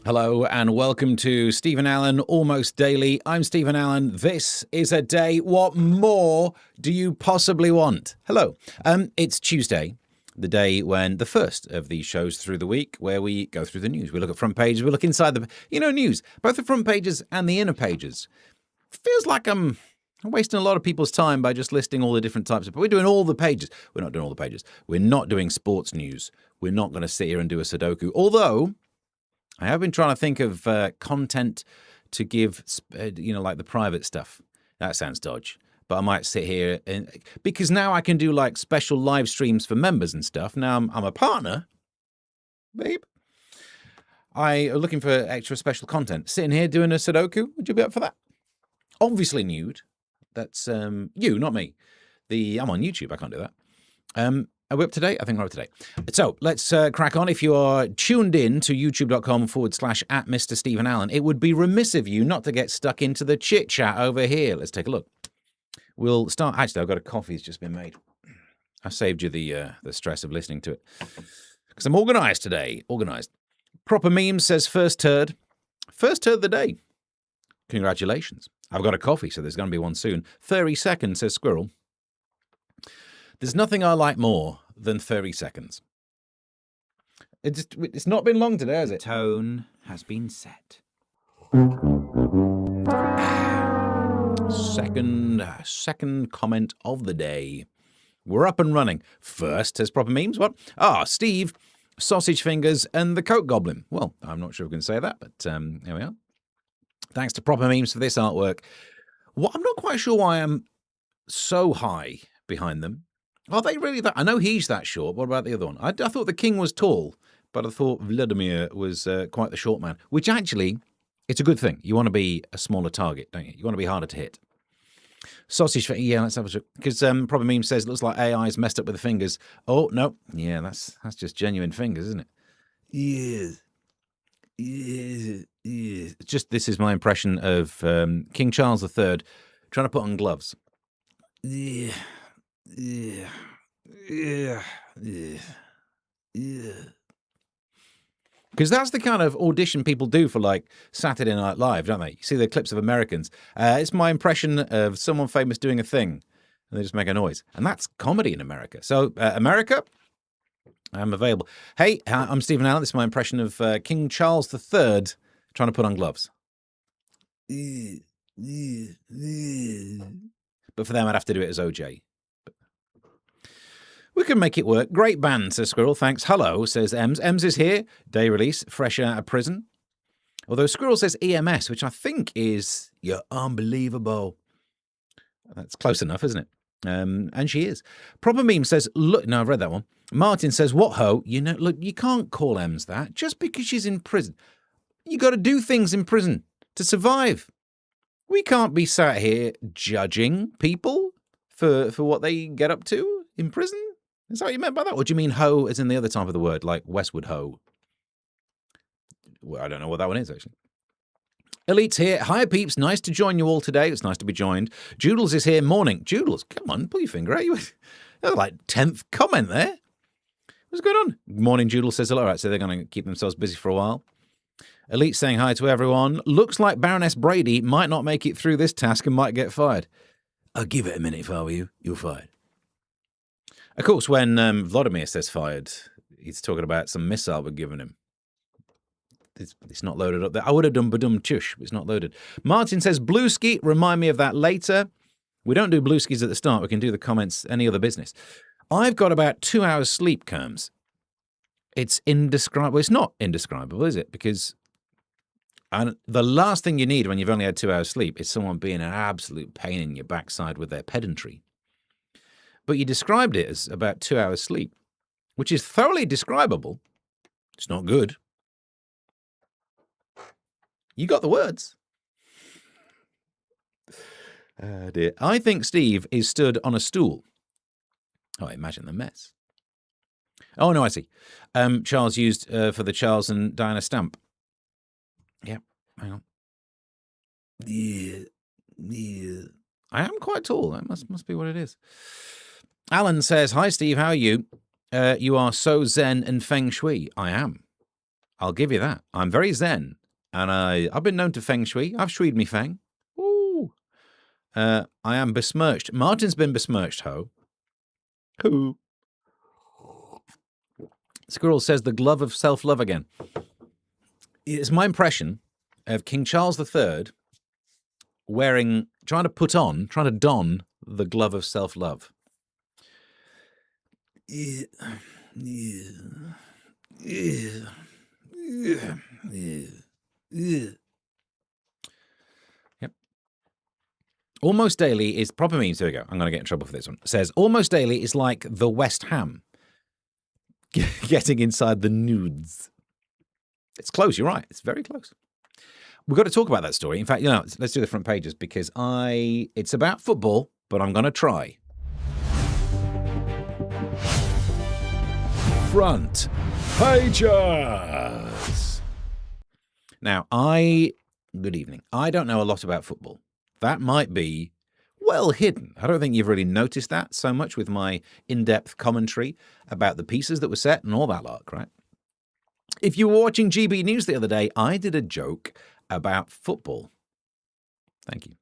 Hello and welcome to Stephen Allen Almost Daily. I'm Stephen Allen. This is a day. What more do you possibly want? Hello. It's Tuesday, the day when the first of these shows through the week where we go through the news. We look at front pages, we look inside the, news, both the front pages and the inner pages. Feels like I'm wasting a lot of people's time by just listing all the different types of, but we're doing all the pages. We're not doing all the pages. We're not doing sports news. We're not going to sit here and do a Sudoku. Although I have been trying to think of content to give, like the private stuff. That sounds dodge. But I might sit here because now I can do like special live streams for members and stuff. Now I'm a partner, babe. I am looking for extra special content. Sitting here doing a Sudoku. Would you be up for that? Obviously nude. That's you, not me. I'm on YouTube. I can't do that. Are we up to date? I think we're up to date. So let's crack on. If you are tuned in to youtube.com/@Mr. Stephen Allen, it would be remiss of you not to get stuck into the chit chat over here. Let's take a look. We'll start. Actually, I've got a coffee that's just been made. I saved you the stress of listening to it because I'm organised today. Organised. Proper Meme says first turd of the day. Congratulations. I've got a coffee, so there's going to be one soon. 30 seconds, says Squirrel. There's nothing I like more than 30 seconds. It's not been long today, has it? Tone has been set. Second comment of the day. We're up and running. First, says Proper Memes. What? Steve, sausage fingers, and the Coke Goblin. Well, I'm not sure we can say that, but here we are. Thanks to Proper Memes for this artwork. I'm not quite sure why I'm so high behind them. Are they really that? I know he's that short. What about the other one? I thought the king was tall, but I thought Vladimir was quite the short man, which actually, it's a good thing. You want to be a smaller target, don't you? You want to be harder to hit. Sausage, yeah, let's have a look. Because Proper Meme says it looks like AI's messed up with the fingers. Oh, no. Yeah, that's just genuine fingers, isn't it? Yeah. Just this is my impression of King Charles III trying to put on gloves. Yeah. Because that's the kind of audition people do for like Saturday Night Live, don't they? You see the clips of Americans. It's my impression of someone famous doing a thing, and they just make a noise. And that's comedy in America. So, America, I'm available. Hey, I'm Stephen Allen. This is my impression of King Charles III trying to put on gloves. But for them, I'd have to do it as OJ. We can make it work. Great band, says Squirrel. Thanks. Hello, says Ems. Ems is here. Day release, fresh out of prison. Although Squirrel says EMS, which I think is you're unbelievable. That's close enough, isn't it? And she is. Proper Meme says, look, no, I've read that one. Martin says, what ho? Look, you can't call Ems that just because she's in prison. You got to do things in prison to survive. We can't be sat here judging people for what they get up to in prison. Is that what you meant by that? Or do you mean ho as in the other type of the word, like Westwood ho? Well, I don't know what that one is, actually. Elite's here. Hi, peeps. Nice to join you all today. It's nice to be joined. Joodles is here. Morning. Joodles, come on, pull your finger out. You're like 10th comment there. What's going on? Morning, Joodle says hello. All right, so they're going to keep themselves busy for a while. Elite saying hi to everyone. Looks like Baroness Brady might not make it through this task and might get fired. I'll give it a minute if I were you. You're fired. Of course, when Vladimir says fired, he's talking about some missile we're giving him. It's not loaded up there. I would have done badum chush, but it's not loaded. Martin says, blue ski, remind me of that later. We don't do blue skis at the start. We can do the comments, any other business. I've got about 2 hours sleep, Kerms. It's indescribable. It's not indescribable, is it? Because the last thing you need when you've only had 2 hours sleep is someone being an absolute pain in your backside with their pedantry. But you described it as about 2 hours sleep, which is thoroughly describable. It's not good. You got the words. Dear. I think Steve is stood on a stool. Oh, imagine the mess. Oh, no, I see. Charles used for the Charles and Diana stamp. Yeah, hang on. Yeah. I am quite tall. That must be what it is. Alan says, hi, Steve, how are you? You are so zen and feng shui. I am. I'll give you that. I'm very zen And I've been known to feng shui. I've shuied me feng. Ooh. I am besmirched. Martin's been besmirched, ho. Who? Squirrel says the glove of self-love again. It's my impression of King Charles III trying to don the glove of self-love. Yep. Almost daily is proper memes. Here we go. I'm going to get in trouble for this one. It says almost daily is like the West Ham getting inside the nudes. It's close. You're right. It's very close. We've got to talk about that story. In fact, let's do the front pages because it's about football, but I'm going to try. Front pages. Now, good evening. I don't know a lot about football. That might be well hidden. I don't think you've really noticed that so much with my in-depth commentary about the pieces that were set and all that lark, right? If you were watching GB News the other day, I did a joke about football. Thank you.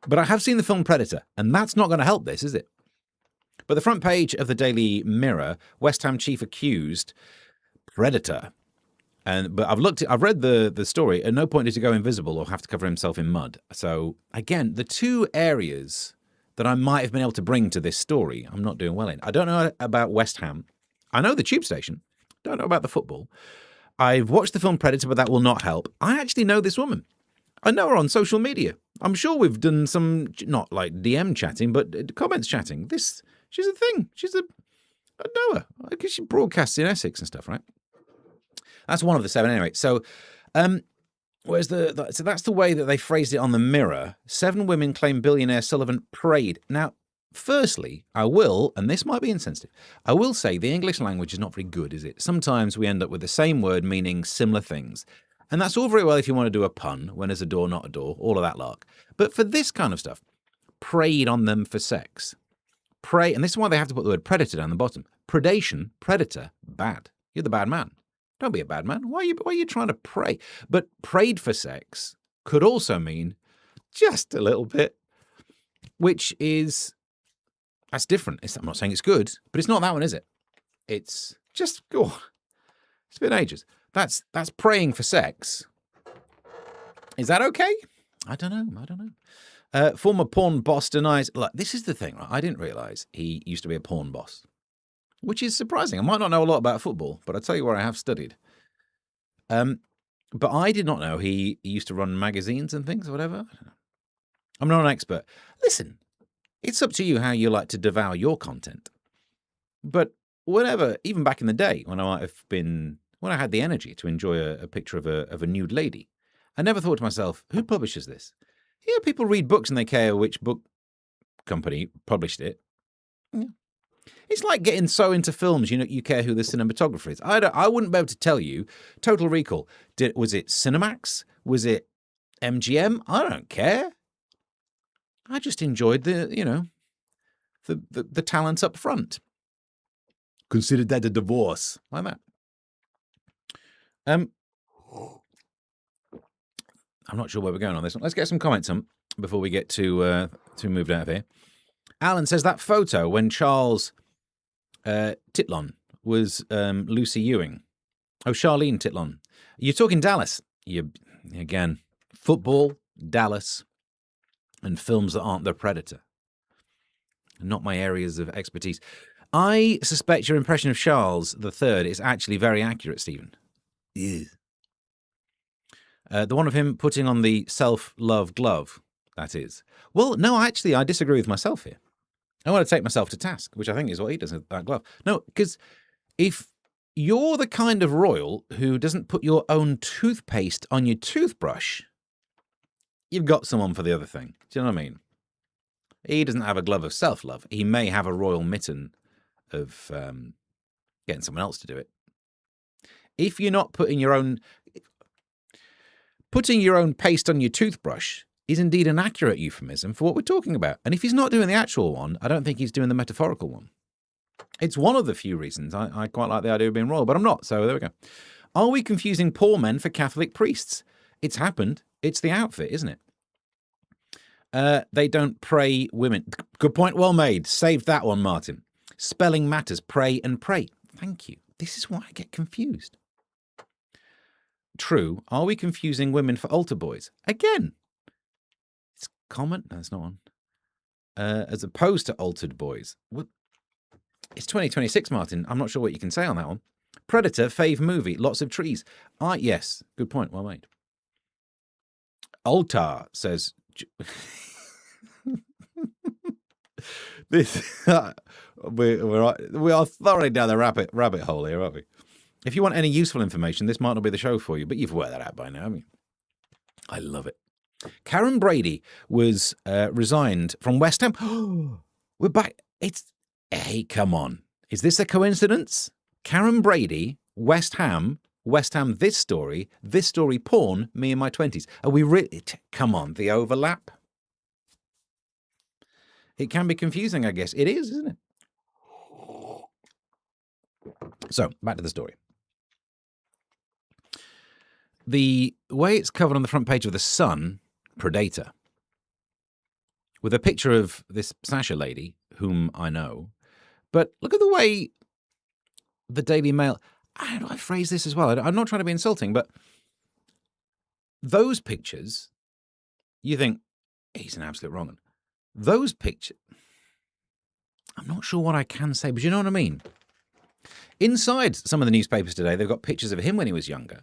But I have seen the film Predator, and that's not going to help this, is it? But the front page of the Daily Mirror, West Ham chief accused, Predator. But I've read the story. At no point did he go invisible or have to cover himself in mud. So again, the two areas that I might have been able to bring to this story, I'm not doing well in. I don't know about West Ham. I know the tube station. Don't know about the football. I've watched the film Predator, but that will not help. I actually know this woman. I know her on social media. I'm sure we've done some, not like DM chatting, but comments chatting. She's a thing. I know her. Because she broadcasts in Essex and stuff, right? That's one of the 7 anyway. So, so that's the way that they phrased it on the Mirror. 7 women claim billionaire Sullivan prayed. Now, firstly, I will, and this might be insensitive, I will say the English language is not very good, is it? Sometimes we end up with the same word meaning similar things. And that's all very well if you want to do a pun, when there's a door, not a door, all of that lark. But for this kind of stuff, preyed on them for sex. Prey, and this is why they have to put the word predator down the bottom. Predation, predator, bad. You're the bad man. Don't be a bad man. Why are you trying to prey? But prayed for sex could also mean just a little bit, that's different. I'm not saying it's good, but it's not that one, is it? It's just, go on. It's been ages. That's praying for sex. Is that okay? I don't know. Former porn boss denies. Look, this is the thing, right? I didn't realize he used to be a porn boss, which is surprising. I might not know a lot about football, but I'll tell you where I have studied. But I did not know he used to run magazines and things or whatever. I don't know. I'm not an expert. Listen, it's up to you how you like to devour your content. But whenever, even back in the day when I had the energy to enjoy a picture of a nude lady, I never thought to myself, who publishes this? Yeah, people read books and they care which book company published it. Yeah. It's like getting so into films, you care who the cinematographer is. I wouldn't be able to tell you. Total Recall. Was it Cinemax? Was it MGM? I don't care. I just enjoyed the talent up front. Consider that a divorce. Like that. I'm not sure where we're going on this one. Let's get some comments on before we get to moved out of here. Alan says that photo when Charles Titlon was Lucy Ewing. Oh, Charlene Titlon. You're talking Dallas. Again, football, Dallas, and films that aren't The Predator. Not my areas of expertise. I suspect your impression of Charles III is actually very accurate, Stephen. Yeah. The one of him putting on the self-love glove, that is. Well, no, actually, I disagree with myself here. I want to take myself to task, which I think is what he does with that glove. No, because if you're the kind of royal who doesn't put your own toothpaste on your toothbrush, you've got someone for the other thing. Do you know what I mean? He doesn't have a glove of self-love. He may have a royal mitten of getting someone else to do it. If you're not putting your own paste on your toothbrush is indeed an accurate euphemism for what we're talking about. And if he's not doing the actual one, I don't think he's doing the metaphorical one. It's one of the few reasons I quite like the idea of being royal, but I'm not. So there we go. Are we confusing poor men for Catholic priests? It's happened. It's the outfit, isn't it? They don't pray women. Good point, well made. Saved that one, Martin. Spelling matters. Pray and pray. Thank you. This is why I get confused. True. Are we confusing women for altar boys? Again. It's common. No, it's not one. As opposed to altered boys. What? It's 2026, Martin. I'm not sure what you can say on that one. Predator, fave movie. Lots of trees. Yes. Good point. Well made. Altar says... This we are thoroughly down the rabbit hole here, aren't we? If you want any useful information, this might not be the show for you, but you've worked that out by now, haven't you? I love it. Karen Brady was resigned from West Ham. We're back. Hey, come on. Is this a coincidence? Karen Brady, West Ham, this story, porn, me in my 20s. Are we really? Come on, the overlap. It can be confusing, I guess. It is, isn't it? So, back to the story. The way it's covered on the front page of The Sun, Predator, with a picture of this Sasha lady, whom I know. But look at the way the Daily Mail... How do I phrase this as well? I'm not trying to be insulting, but those pictures, you think, he's an absolute wrong one. Those pictures... I'm not sure what I can say, but you know what I mean? Inside some of the newspapers today, they've got pictures of him when he was younger.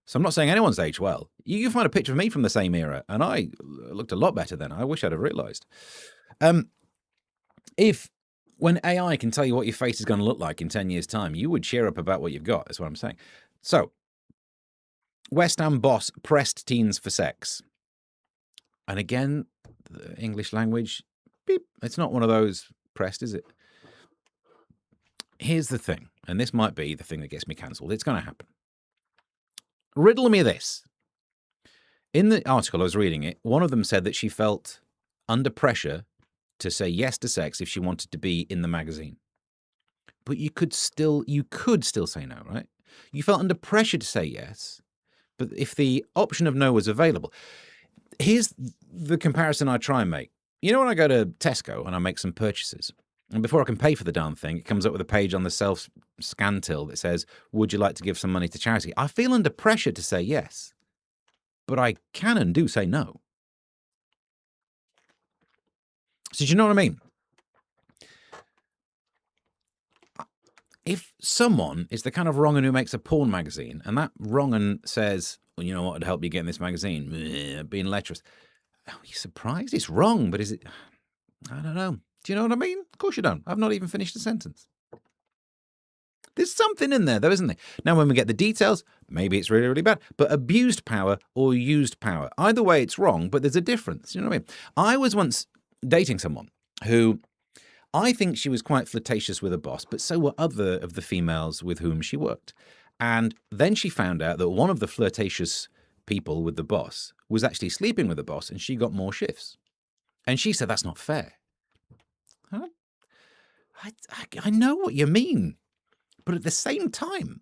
So I'm not saying anyone's aged well. You can find a picture of me from the same era, and I looked a lot better then. I wish I'd have realised. If when AI can tell you what your face is going to look like in 10 years' time, you would cheer up about what you've got, is what I'm saying. So, West Ham boss pressed teens for sex. And again, the English language, beep, it's not one of those pressed, is it? Here's the thing, and this might be the thing that gets me cancelled. It's going to happen. Riddle me this. In the article, I was reading it, one of them said that she felt under pressure to say yes to sex if she wanted to be in the magazine. But you could still say no, right? You felt under pressure to say yes, but if the option of no was available. Here's the comparison I try and make. You know when I go to Tesco and I make some purchases, and before I can pay for the darn thing, it comes up with a page on the self-scan till that says, would you like to give some money to charity? I feel under pressure to say yes, but I can and do say no. So do you know what I mean? If someone is the kind of wrong-un who makes a porn magazine, and that wrong-un says, well, you know what would help you get in this magazine? Being lecherous. Are you surprised? It's wrong, but is it... I don't know. Do you know what I mean? Of course you don't. I've not even finished the sentence. There's something in there, though, isn't there? Now, when we get the details, maybe it's really, really bad. But abused power or used power. Either way, it's wrong, but there's a difference. You know what I mean? I was once dating someone who I think she was quite flirtatious with a boss, but so were other of the females with whom she worked. And then she found out that one of the flirtatious people with the boss was actually sleeping with the boss, and she got more shifts. And she said, that's not fair. I know what you mean. But at the same time,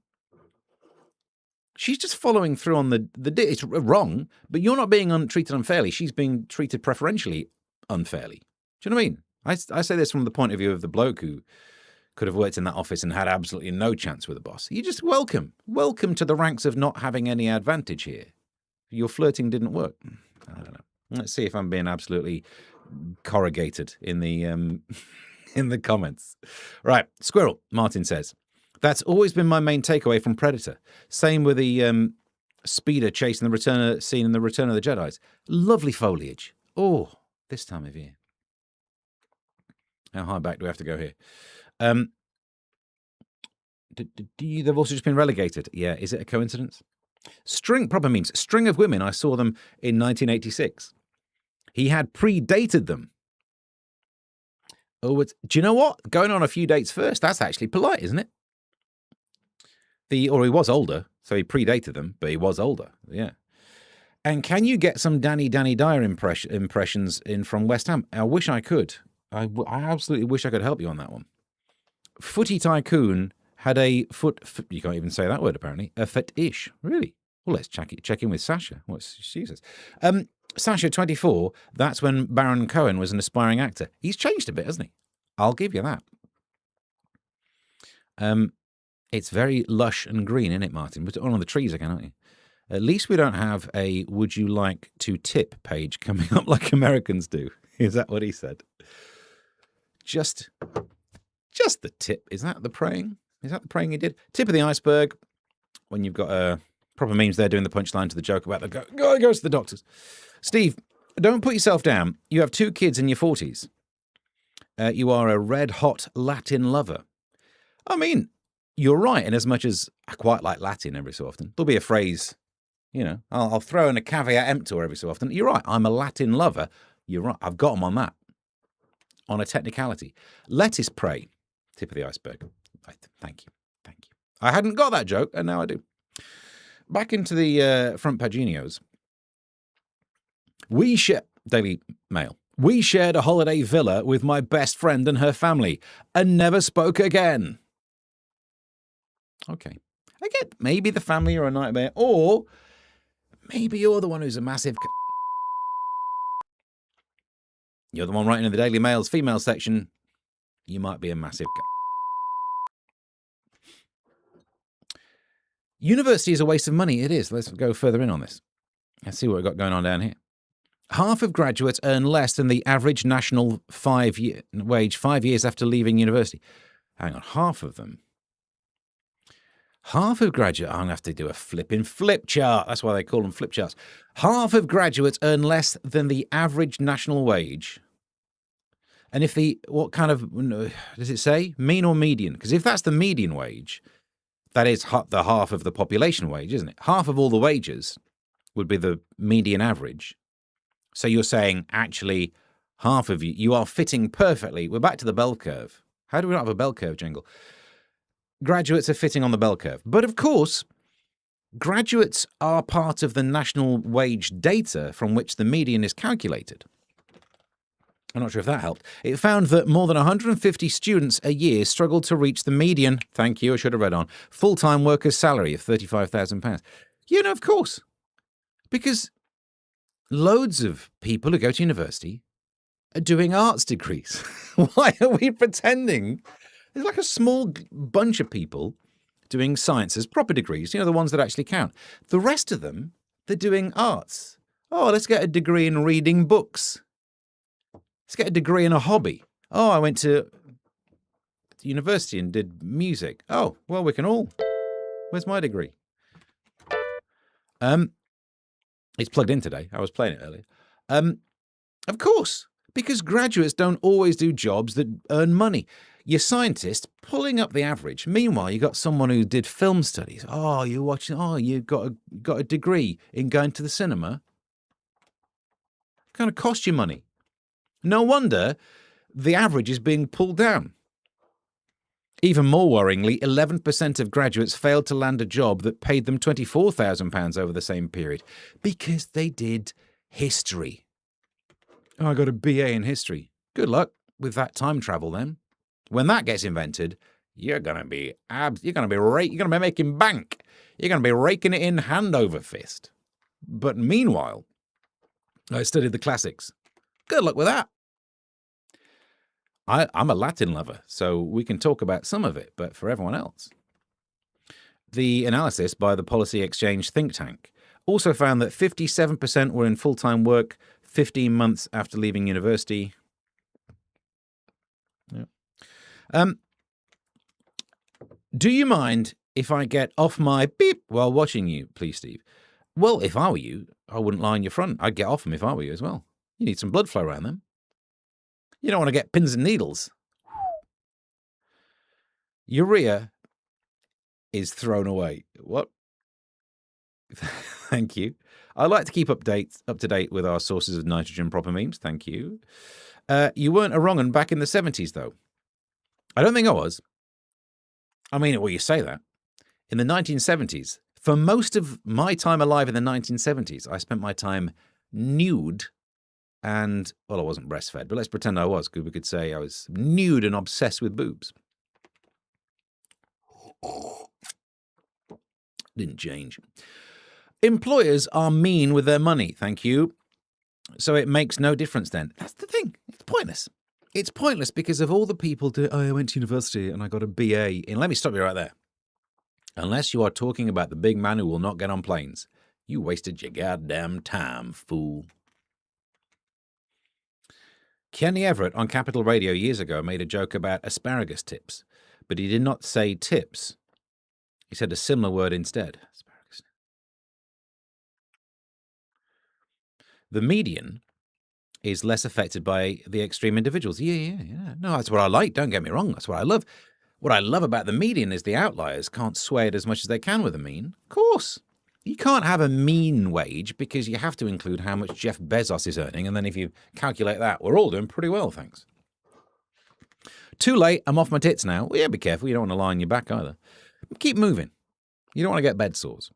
she's just following through on the it's wrong, but you're not being treated unfairly. She's being treated preferentially unfairly. Do you know what I mean? I say this from the point of view of the bloke who could have worked in that office and had absolutely no chance with the boss. You just welcome to the ranks of not having any advantage here. Your flirting didn't work. I don't know. Let's see if I'm being absolutely corrugated in the in the comments. Right, Squirrel, Martin says, that's always been my main takeaway from Predator. Same with the speeder chasing the scene in the Return of the Jedi's. Lovely foliage. Oh, this time of year. How high back do we have to go here? They've also just been relegated. Yeah, is it a coincidence? Proper memes. String of women, I saw them in 1986. He had predated them. Oh, do you know what? Going on a few dates first, that's actually polite, isn't it? Or he was older, so he predated them, but he was older, yeah. And can you get some Danny Dyer impressions in from West Ham? I wish I could. I absolutely wish I could help you on that one. Footy Tycoon had a you can't even say that word apparently, a fetish. Really? Well, let's check in with Sasha. What's she says? Sasha, 24, that's when Baron Cohen was an aspiring actor. He's changed a bit, hasn't he? I'll give you that. It's very lush and green, isn't it, Martin? But on the trees again, aren't you? At least we don't have a would you like to tip page coming up like Americans do. Is that what he said? Just the tip. Is that the praying? Is that the praying he did? Tip of the iceberg. When you've got proper memes there doing the punchline to the joke about the goes to the doctors. Steve, don't put yourself down. You have 2 kids in your 40s. You are a red-hot Latin lover. I mean, you're right in as much as I quite like Latin every so often. There'll be a phrase, I'll throw in a caveat emptor every so often. You're right, I'm a Latin lover. You're right, I've got them on that. On a technicality. Lettuce pray. Tip of the iceberg. Thank you. I hadn't got that joke, and now I do. Back into the front paginios. Daily Mail. We shared a holiday villa with my best friend and her family and never spoke again. Okay. I get maybe the family are a nightmare, or maybe you're the one who's a massive... You're the one writing in the Daily Mail's female section. You might be a massive... University is a waste of money. It is. Let's go further in on this. Let's see what we've got going on down here. Half of graduates earn less than the average national wage 5 years after leaving university. Hang on, half of them. Half of graduates... I'm going to have to do a flipping flip chart. That's why they call them flip charts. Half of graduates earn less than the average national wage. And what kind of... Does it say? Mean or median? Because if that's the median wage... That is the half of the population wage, isn't it? Half of all the wages would be the median average. So you're saying, actually, half of you are fitting perfectly. We're back to the bell curve. How do we not have a bell curve jingle? Graduates are fitting on the bell curve. But of course, graduates are part of the national wage data from which the median is calculated. I'm not sure if that helped. It found that more than 150 students a year struggled to reach the median, thank you, I should have read on, full-time worker's salary of £35,000. Of course. Because loads of people who go to university are doing arts degrees. Why are we pretending? There's like a small bunch of people doing sciences, proper degrees, the ones that actually count. The rest of them, they're doing arts. Oh, let's get a degree in reading books. Let's get a degree in a hobby. Oh, I went to university and did music. Oh, well, we can all. Where's my degree? It's plugged in today. I was playing it earlier. Of course, because graduates don't always do jobs that earn money. Your scientist pulling up the average. Meanwhile, you got someone who did film studies. Oh, you're watching. Oh, you got a degree in going to the cinema. It's going to cost you money. No wonder the average is being pulled down. Even more worryingly, 11% of graduates failed to land a job that paid them £24,000 over the same period because they did history. Oh, I got a BA in history. Good luck with that time travel then. When that gets invented, you're going to be making bank. You're going to be raking it in hand over fist. But meanwhile, I studied the classics. Good luck with that. I'm a Latin lover, so we can talk about some of it, but for everyone else. The analysis by the Policy Exchange think tank also found that 57% were in full-time work 15 months after leaving university. Yeah. Do you mind if I get off my beep while watching you, please, Steve? Well, if I were you, I wouldn't lie in your front. I'd get off them if I were you as well. You need some blood flow around them. You don't want to get pins and needles. Urea is thrown away. What? Thank you. I like to keep up to date with our sources of nitrogen proper memes. Thank you. You weren't a wrong 'un back in the 70s, though. I don't think I was. I mean, well, you say that. In the 1970s, for most of my time alive in the 1970s, I spent my time nude and, well, I wasn't breastfed, but let's pretend I was, because we could say I was nude and obsessed with boobs. Didn't change. Employers are mean with their money, thank you. So it makes no difference then. That's the thing. It's pointless. It's pointless because of all the people I went to university and I got a BA in. Let me stop you right there. Unless you are talking about the big man who will not get on planes, you wasted your goddamn time, fool. Kenny Everett on Capital Radio years ago made a joke about asparagus tips, but he did not say tips. He said a similar word instead. Asparagus. The median is less affected by the extreme individuals. Yeah. No, that's what I like. Don't get me wrong. That's what I love. What I love about the median is the outliers can't sway it as much as they can with the mean. Of course. You can't have a mean wage because you have to include how much Jeff Bezos is earning. And then if you calculate that, we're all doing pretty well, thanks. Too late. I'm off my tits now. Well, yeah, be careful. You don't want to lie on your back either. Keep moving. You don't want to get bed sores.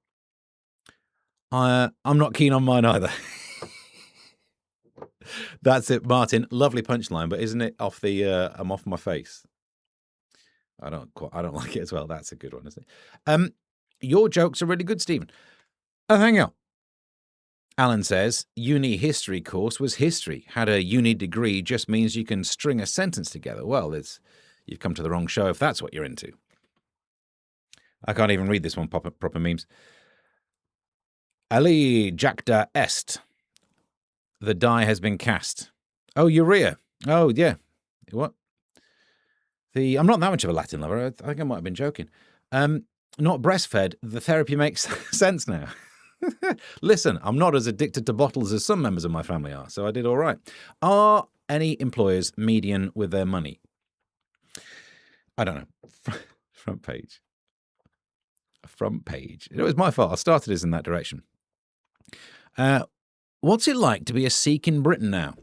I'm not keen on mine either. That's it, Martin. Lovely punchline, but isn't it off the I'm off my face? I don't like it as well. That's a good one, isn't it? Your jokes are really good, Stephen. Hang on. Alan says, uni history course was history. Had a uni degree just means you can string a sentence together. Well, you've come to the wrong show if that's what you're into. I can't even read this one, proper memes. Ali Jacta Est. The die has been cast. Oh, urea. Oh, yeah. What? I'm not that much of a Latin lover. I think I might have been joking. Not breastfed. The therapy makes sense now. Listen, I'm not as addicted to bottles as some members of my family are, so I did all right. Are any employers median with their money? I don't know. Front page. It was my fault. I started us in that direction. What's it like to be a Sikh in Britain now?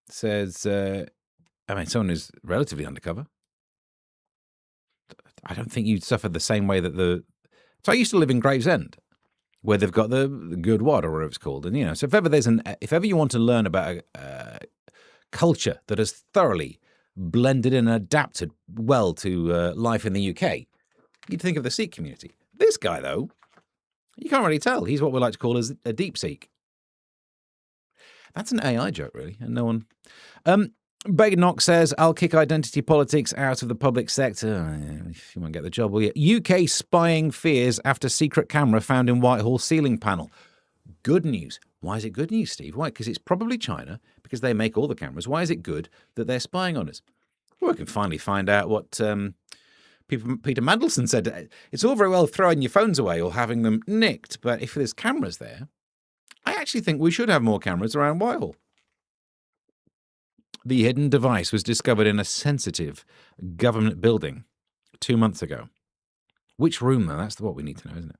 Says, someone who's relatively undercover. I don't think you'd suffer the same way that So I used to live in Gravesend, where they've got the good water, or whatever it's called. And, so if ever you want to learn about a culture that has thoroughly blended and adapted well to life in the UK, you'd think of the Sikh community. This guy, though, you can't really tell. He's what we like to call a deep Sikh. That's an AI joke, really, and no one... Bagnock says, I'll kick identity politics out of the public sector. You won't get the job, will you? UK spying fears after secret camera found in Whitehall ceiling panel. Good news. Why is it good news, Steve? Why? Because it's probably China, because they make all the cameras. Why is it good that they're spying on us? Well, we can finally find out what Peter Mandelson said. It's all very well throwing your phones away or having them nicked, but if there's cameras there, I actually think we should have more cameras around Whitehall. The hidden device was discovered in a sensitive government building 2 months ago. Which room, though? That's what we need to know, isn't it?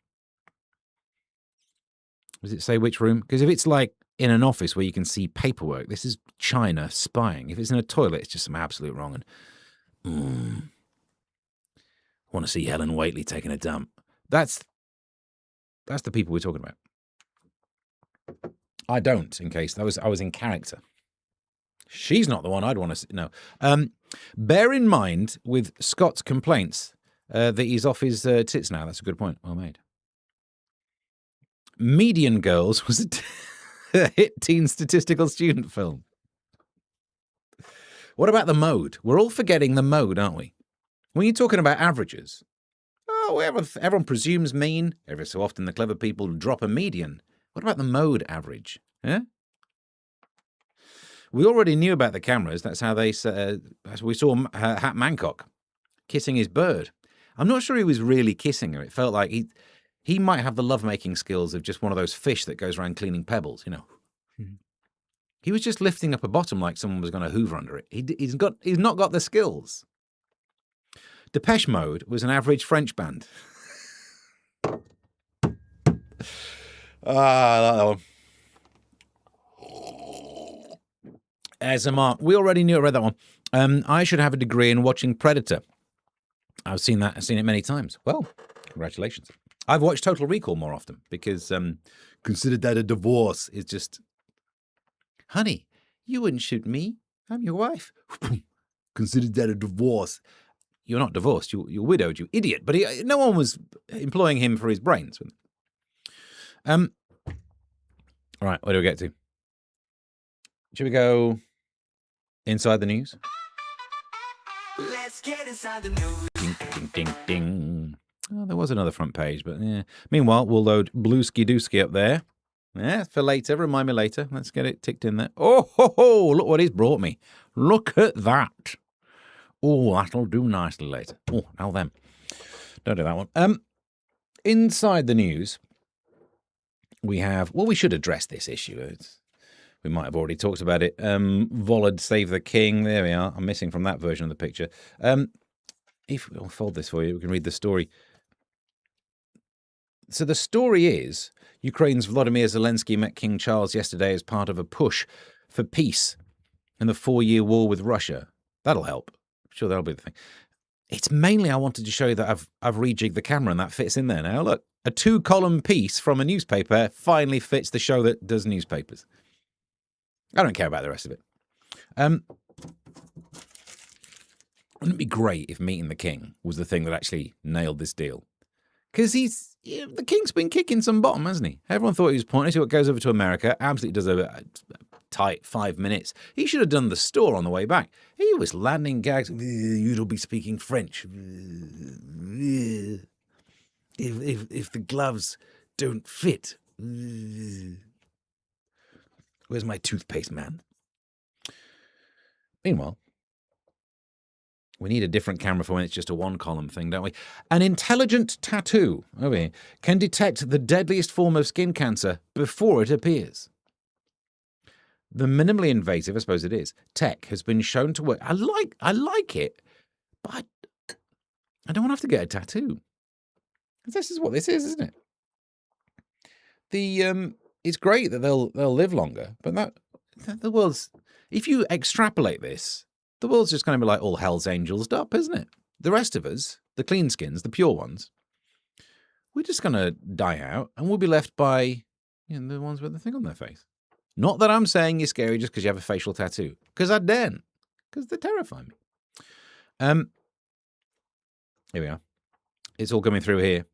Does it say which room? Because if it's like in an office where you can see paperwork, this is China spying. If it's in a toilet, it's just some absolute wrong. And want to see Helen Whately taking a dump. That's the people we're talking about. I don't, in case I was in character. She's not the one I'd want to see. No. Bear in mind with Scott's complaints that he's off his tits now. That's a good point. Well made. Median Girls was a hit teen statistical student film. What about the mode? We're all forgetting the mode, aren't we? When you're talking about averages, everyone presumes mean. Every so often the clever people drop a median. What about the mode average? Yeah? We already knew about the cameras. That's how we saw Hat Mancock kissing his bird. I'm not sure he was really kissing her. It felt like he might have the lovemaking skills of just one of those fish that goes around cleaning pebbles, He was just lifting up a bottom like someone was going to hoover under it. He's not got the skills. Depeche Mode was an average French band. I like that one. ASMR. We already knew I read that one. I should have a degree in watching Predator. I've seen it many times. Well, congratulations. I've watched Total Recall more often because consider that a divorce is just, honey, you wouldn't shoot me. I'm your wife. Consider that a divorce. You're not divorced. You're widowed, you idiot. But no one was employing him for his brains. All right, where do we get to? Should we go inside the news? Let's get inside the news. Ding, ding, ding, ding. Oh, there was another front page, but yeah. Meanwhile, we'll load Bluesky Dooski up there. Yeah, for later. Remind me later. Let's get it ticked in there. Oh, ho, ho, look what he's brought me. Look at that. Oh, that'll do nicely later. Oh, now then. Don't do that one. Inside the news, we have... Well, we should address this issue. We might have already talked about it. Volod Save the King. There we are. I'm missing from that version of the picture. If I'll fold this for you, we can read the story. So the story is, Ukraine's Volodymyr Zelensky met King Charles yesterday as part of a push for peace in the 4-year war with Russia. That'll help. I'm sure that'll be the thing. It's mainly I wanted to show you that I've rejigged the camera and that fits in there now. Look, a 2-column piece from a newspaper finally fits the show that does newspapers. I don't care about the rest of it. Wouldn't it be great if meeting the king was the thing that actually nailed this deal? Because the king's been kicking some bottom, hasn't he? Everyone thought he was pointless. He goes over to America, absolutely does a tight 5 minutes. He should have done the store on the way back. He was landing gags. You'll be speaking French. If the gloves don't fit. Where's my toothpaste, man? Meanwhile, we need a different camera for when it's just a 1-column thing, don't we? An intelligent tattoo over here can detect the deadliest form of skin cancer before it appears. The minimally invasive, I suppose it is, tech has been shown to work. I like it, but I don't want to have to get a tattoo. This is what this is, isn't it? It's great that they'll live longer, but the world's... If you extrapolate this, the world's just going to be like all Hell's Angels up, isn't it? The rest of us, the clean skins, the pure ones, we're just going to die out, and we'll be left by the ones with the thing on their face. Not that I'm saying you're scary just because you have a facial tattoo, because I daren't, because they terrify me. Here we are. It's all coming through here.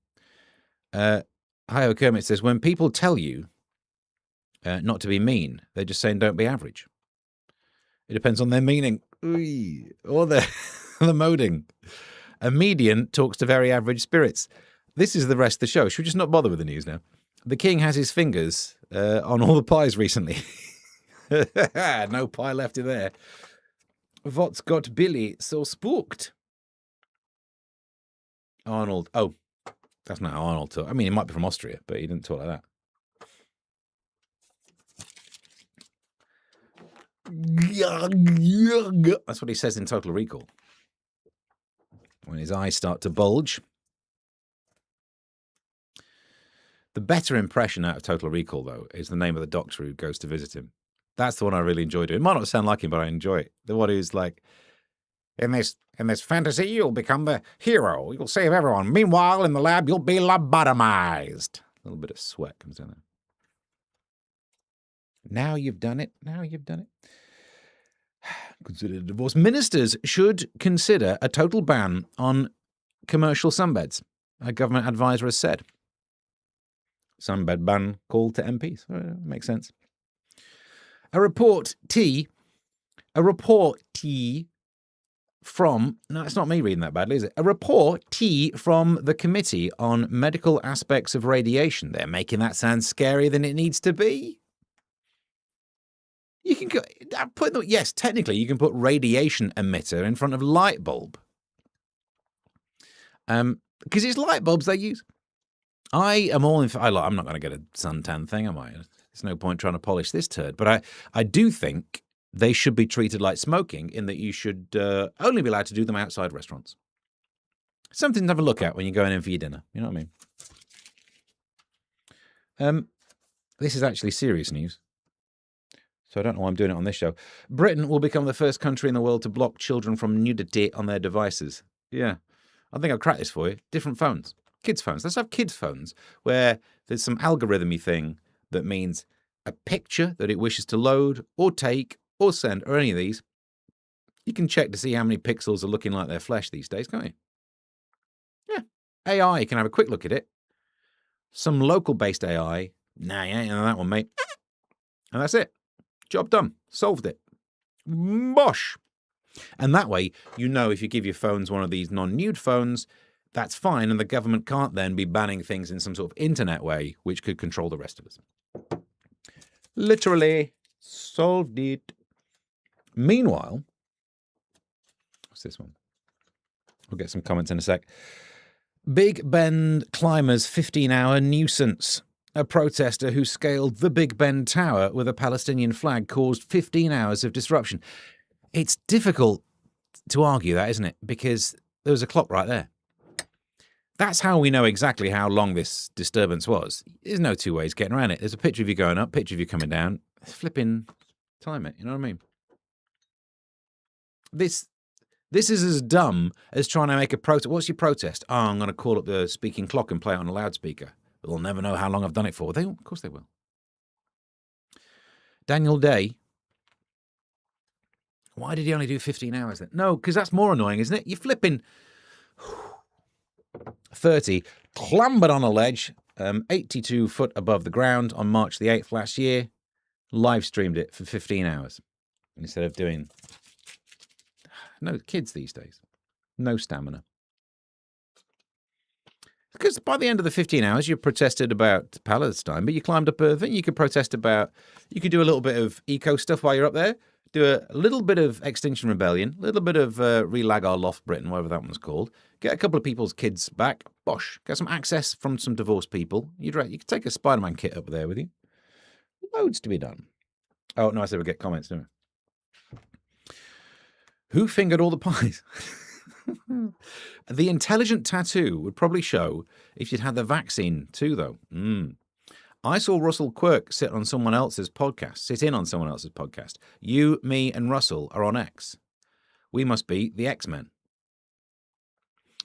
Hi, Kermit says, when people tell you not to be mean, they're just saying don't be average. It depends on their meaning. Or the moding. A median talks to very average spirits. This is the rest of the show. Should we just not bother with the news now? The king has his fingers on all the pies recently. No pie left in there. What's got Billy so spooked? Arnold. Oh, that's not how Arnold talk. I mean, he might be from Austria, but he didn't talk like that. That's what he says in Total Recall. When his eyes start to bulge. The better impression out of Total Recall, though, is the name of the doctor who goes to visit him. That's the one I really enjoy doing. It might not sound like him, but I enjoy it. The one who's like, in this fantasy, you'll become the hero. You'll save everyone. Meanwhile, in the lab, you'll be lobotomized. A little bit of sweat comes down there. Now you've done it. Now you've done it. Consider divorce. Ministers should consider a total ban on commercial sunbeds, a government advisor has said. Sunbed ban called to MPs. Makes sense. A report from... No, it's not me reading that badly, is it? A report from the Committee on Medical Aspects of Radiation. They're making that sound scarier than it needs to be. You can yes, technically you can put radiation emitter in front of light bulb. Because it's light bulbs they use. I am all in... I'm not going to get a suntan thing, am I? There's no point trying to polish this turd. But I do think they should be treated like smoking in that you should only be allowed to do them outside restaurants. Something to have a look at when you're going in for your dinner. You know what I mean? This is actually serious news. So I don't know why I'm doing it on this show. Britain will become the first country in the world to block children from nudity on their devices. Yeah. I think I'll crack this for you. Different phones. Kids' phones. Let's have kids' phones where there's some algorithm-y thing that means a picture that it wishes to load or take or send or any of these. You can check to see how many pixels are looking like their flesh these days, can't you? Yeah. AI can have a quick look at it. Some local-based AI Nah, you ain't on that one, mate. And that's it. Job done. Solved it. Bosh. And that way, you know, if you give your phones one of these non-nude phones, that's fine, and the government can't then be banning things in some sort of internet way, which could control the rest of us. Literally solved it. Meanwhile, what's this one? We'll get some comments in a sec. Big Ben climbers 15-hour nuisance. A protester who scaled the Big Ben Tower with a Palestinian flag caused 15 hours of disruption. It's difficult to argue that, isn't it? Because there was a clock right there. That's how we know exactly how long this disturbance was. There's no two ways getting around it. There's a picture of you going up, picture of you coming down. Flipping time it, you know what I mean? This is as dumb as trying to make a protest. What's your protest? Oh, I'm going to call up the speaking clock and play it on a loudspeaker. But they'll never know how long I've done it for. Of course they will. Daniel Day. Why did he only do 15 hours then? No, because that's more annoying, isn't it? You're flipping 30, clambered on a ledge, 82 foot above the ground on March the 8th last year, live streamed it for 15 hours instead of doing... No, kids these days. No stamina. Because by the end of the 15 hours, you protested about Palestine, but you climbed up a thing. You could protest about... You could do a little bit of eco stuff while you're up there. Do a little bit of Extinction Rebellion, a little bit of Relag Our Loft Britain, whatever that one's called. Get a couple of people's kids back. Bosh. Get some access from some divorced people. You could take a Spider-Man kit up there with you. Loads to be done. Oh, no, I said we get comments, don't we? Who fingered all the pies? The intelligent tattoo would probably show if you'd had the vaccine too, though. I saw Russell Quirk sit in on someone else's podcast. You, me, and Russell are on X. We must be the X-Men.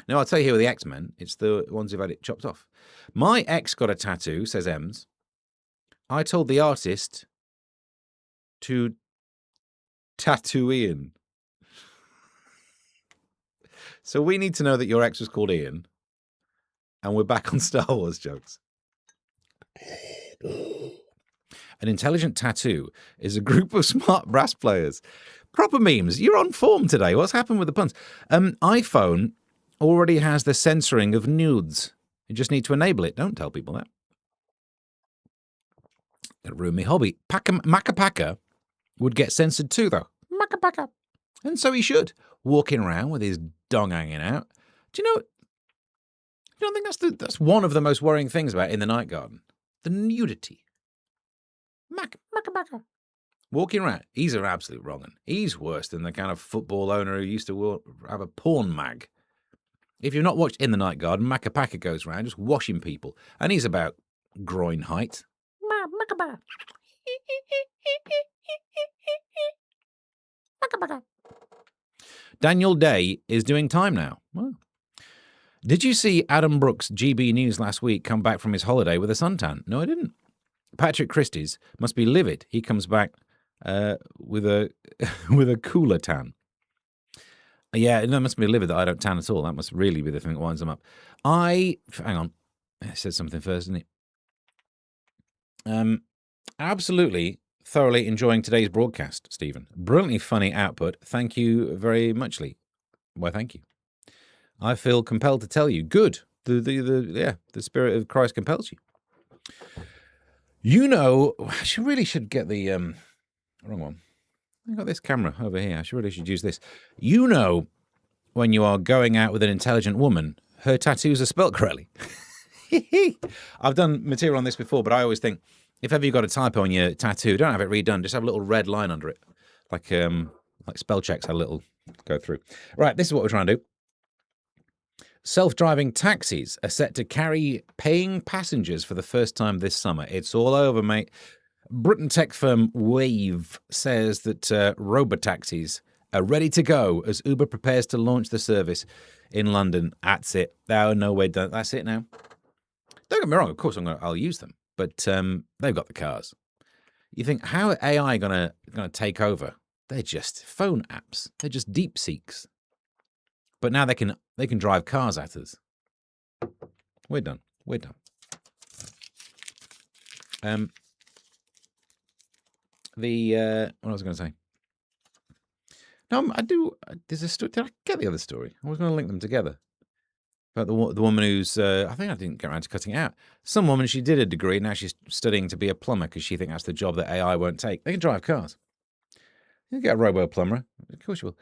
Now, I'll tell you who are the X-Men. It's the ones who've had it chopped off. My ex got a tattoo, says Ems. I told the artist to tattoo Ian. So we need to know that your ex was called Ian, and we're back on Star Wars jokes. An intelligent tattoo is a group of smart brass players. Proper memes. You're on form today. What's happened with the puns? iPhone already has the censoring of nudes. You just need to enable it. Don't tell people that. It'll ruin my hobby. Macca would get censored too, though. Macca. And so he should. Walking around with his dong hanging out. Do you know... You don't think that's one of the most worrying things about In the Night Garden? The nudity. Macca. Walking around. He's an absolute wrong one. He's worse than the kind of football owner who used to have a porn mag. If you've not watched In the Night Garden, Macca goes around just washing people. And he's about groin height. Macca. Daniel Day is doing time now. Well, did you see Adam Brooks' GB News last week come back from his holiday with a suntan? No, I didn't. Patrick Christie's must be livid. He comes back with a with a cooler tan. Yeah, it must be livid that I don't tan at all. That must really be the thing that winds them up. Hang on. I said something first, didn't he? Absolutely thoroughly enjoying today's broadcast, Stephen. Brilliantly funny output. Thank you very muchly. Why, thank you. I feel compelled to tell you. Good. The Spirit of Christ compels you. You know, I really should get the wrong one. I got this camera over here. I really should use this. You know, when you are going out with an intelligent woman, her tattoos are spelt correctly. I've done material on this before, but I always think, if ever you've got a typo on your tattoo, don't have it redone. Just have a little red line under it. Like spell checks had a little go through. Right, this is what we're trying to do. Self-driving taxis are set to carry paying passengers for the first time this summer. It's all over, mate. Britain tech firm Wave says that robotaxis are ready to go as Uber prepares to launch the service in London. That's it. Oh, no way. That's it now. Don't get me wrong. Of course, I'll use them. But they've got the cars. You think, how are AI gonna take over? They're just phone apps. They're just deep seeks. But now they can drive cars at us. We're done. What was I going to say? No, I do. There's a story. Did I get the other story? I was going to link them together. About the woman who's, I think I didn't get around to cutting it out. Some woman, she did a degree, now she's studying to be a plumber because she thinks that's the job that AI won't take. They can drive cars. You get a robo plumber. Of course you will.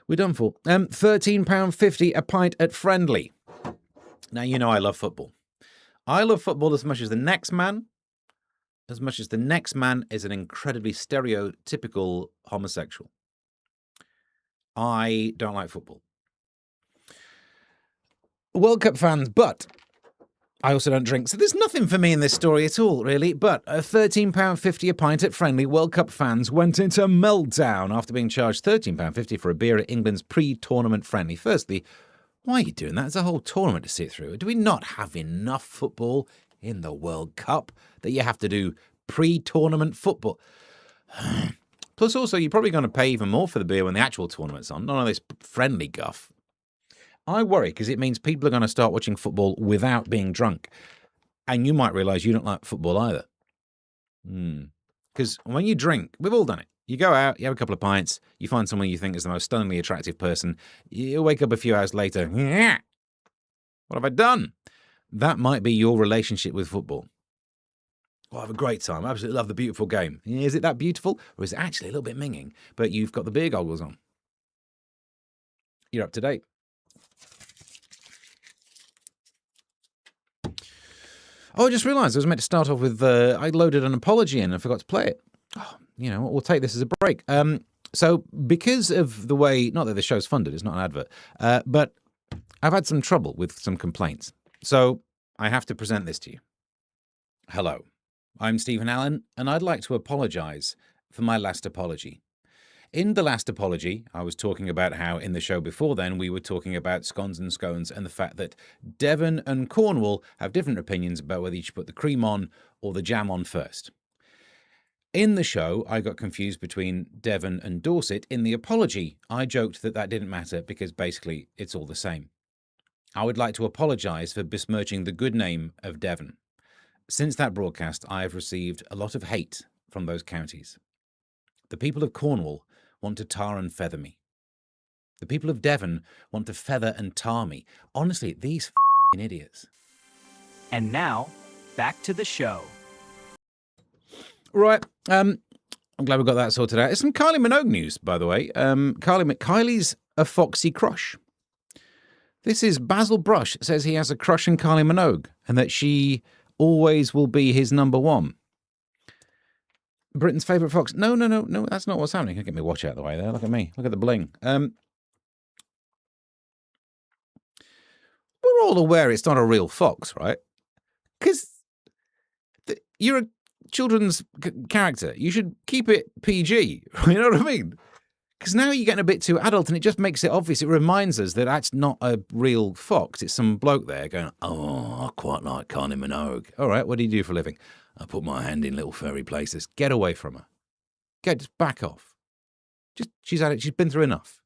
We're done for. £13.50 a pint at Friendly. Now, you know I love football. I love football as much as the next man, is an incredibly stereotypical homosexual. I don't like football. World Cup fans, but I also don't drink. So there's nothing for me in this story at all, really. But £13.50 a pint at Friendly, World Cup fans went into meltdown after being charged £13.50 for a beer at England's pre-tournament friendly. Firstly, why are you doing that? It's a whole tournament to sit through. Do we not have enough football in the World Cup that you have to do pre-tournament football? Plus, also, you're probably going to pay even more for the beer when the actual tournament's on. None of this friendly guff. I worry because it means people are going to start watching football without being drunk. And you might realise you don't like football either. Because when you drink, we've all done it. You go out, you have a couple of pints, you find someone you think is the most stunningly attractive person, you wake up a few hours later, what have I done? That might be your relationship with football. Oh, I have a great time. I absolutely love the beautiful game. Is it that beautiful? Or is it actually a little bit minging, but you've got the beer goggles on? You're up to date. Oh, I just realised I was meant to start off with, I loaded an apology in and forgot to play it. Oh, you know, we'll take this as a break. So because of the way, not that the show's funded, it's not an advert, but I've had some trouble with some complaints. So I have to present this to you. Hello, I'm Stephen Allen, and I'd like to apologise for my last apology. In the last apology, I was talking about how in the show before then we were talking about scones and scones and the fact that Devon and Cornwall have different opinions about whether you should put the cream on or the jam on first. In the show, I got confused between Devon and Dorset. In the apology, I joked that that didn't matter because basically it's all the same. I would like to apologise for besmirching the good name of Devon. Since that broadcast, I have received a lot of hate from those counties. The people of Cornwall want to tar and feather me. The people of Devon want to feather and tar me. Honestly, these f***ing idiots. And now, back to the show. Right, I'm glad we got that sorted out. It's some Kylie Minogue news, by the way. Kylie's a foxy crush. This is Basil Brush says he has a crush on Kylie Minogue and that she always will be his number one. Britain's favourite fox. No, that's not what's happening. Get me watch out of the way there. Look at me. Look at the bling. We're all aware it's not a real fox, right? Because you're a children's character. You should keep it PG. You know what I mean? Because now you're getting a bit too adult and it just makes it obvious. It reminds us that that's not a real fox. It's some bloke there going, oh, I quite like Kylie Minogue. All right, what do you do for a living? I put my hand in little furry places. Get away from her. Just back off. She's had it. She's been through enough.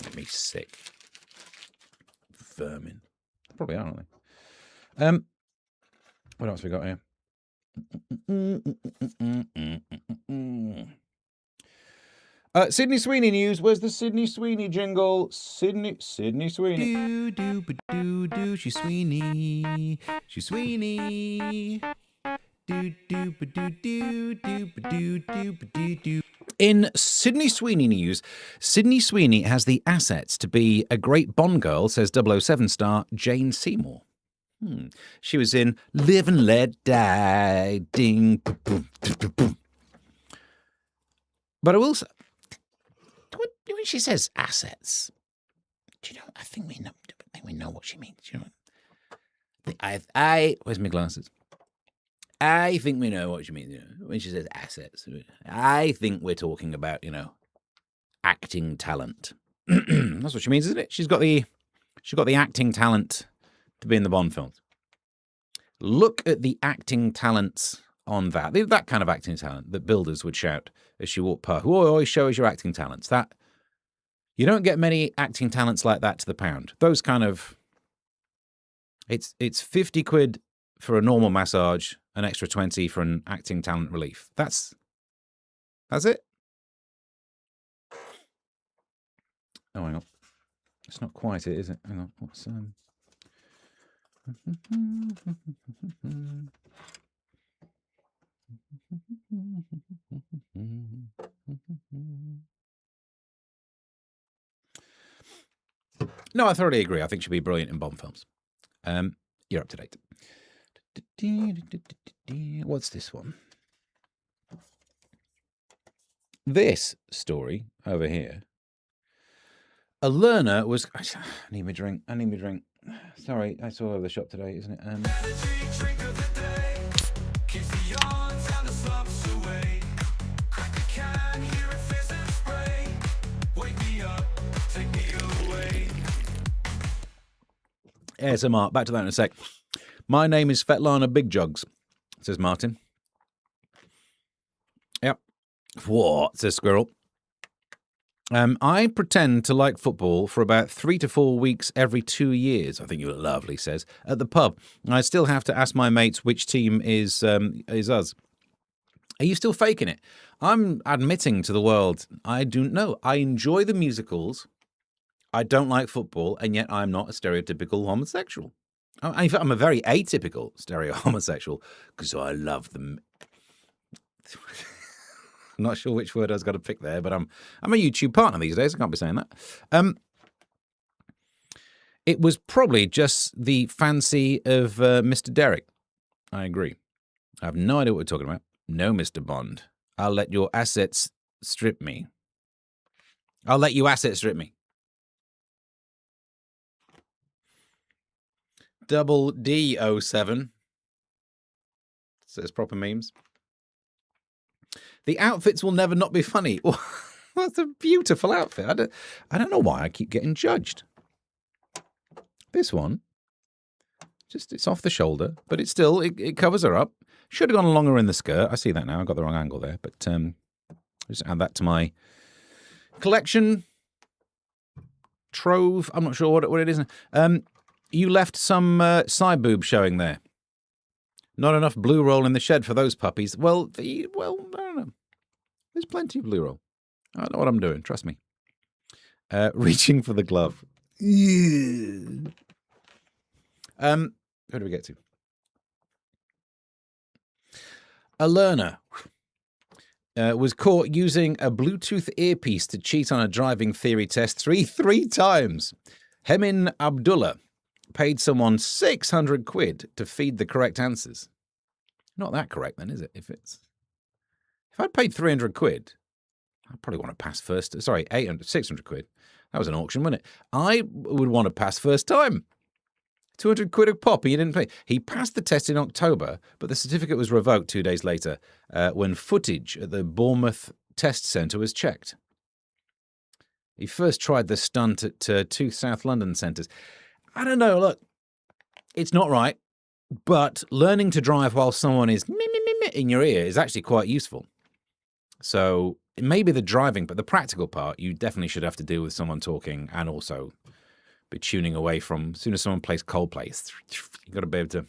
Make me sick. Vermin. Probably are, aren't they? What else we got here? Sydney Sweeney news. Where's the Sydney Sweeney jingle? Sydney Sweeney. Do, she's Sweeney. She's Sweeney. Do. In Sydney Sweeney news, Sydney Sweeney has the assets to be a great Bond girl, says 007 star Jane Seymour. She was in Live and Let Die. Ding. Boom, boom, boom. But I will say, when she says assets, do you know? I think we know what she means. Do you know? Where's my glasses? I think we know what she means. You know, when she says assets, I think we're talking about acting talent. That's what she means, isn't it? She's got the acting talent to be in the Bond films. Look at the acting talents on that. That kind of acting talent that builders would shout as she walked past. Oi, show us your acting talents. That you don't get many acting talents like that to the pound. Those kind of it's 50 quid for a normal massage, an extra 20 for an acting talent relief. That's it. Oh, hang on. It's not quite it, is it? Hang on. What's No, I thoroughly agree. I think she'd be brilliant in Bond films. You're up to date. What's this one? This story over here. A learner was... I need my drink. Sorry, it's all over the shop today, isn't it? ASMR, back to that in a sec. My name is Svetlana Big Jugs, says Martin. Yep. What, says Squirrel. I pretend to like football for about 3 to 4 weeks every 2 years. I think you look lovely, says. At the pub. I still have to ask my mates which team is us. Are you still faking it? I'm admitting to the world, I don't know. I enjoy the musicals. I don't like football, and yet I'm not a stereotypical homosexual. In fact, I'm a very atypical homosexual because I love them. I'm not sure which word I was going to pick there, but I'm a YouTube partner these days. I can't be saying that. It was probably just the fancy of Mr. Derek. I agree. I have no idea what we're talking about. No, Mr. Bond. I'll let your assets strip me. I'll let you asset strip me. Double D07 says proper memes. The outfits will never not be funny. That's a beautiful outfit. I don't know why I keep getting judged. This one, just it's off the shoulder, but it's still it covers her up. Should have gone longer in the skirt. I see that now. I got the wrong angle there, but just add that to my collection trove. I'm not sure what it is. You left some side boob showing there. Not enough blue roll in the shed for those puppies. Well, I don't know. There's plenty of blue roll. I know what I'm doing. Trust me. Reaching for the glove. Who do we get to? A learner was caught using a Bluetooth earpiece to cheat on a driving theory test three times. Hemin Abdullah paid someone 600 quid to feed the correct answers. Not that correct then, is it? If I'd paid 300 quid, I'd probably want to pass first. Sorry, 600 quid. That was an auction, wasn't it? I would want to pass first time. 200 quid a pop, and he didn't pay. He passed the test in October, but the certificate was revoked 2 days later when footage at the Bournemouth Test Centre was checked. He first tried the stunt at 2 South London centres. I don't know, look, it's not right, but learning to drive while someone is in your ear is actually quite useful. So maybe the driving, but the practical part, you definitely should have to deal with someone talking and also be tuning away from, as soon as someone plays Coldplay, you've got to be able to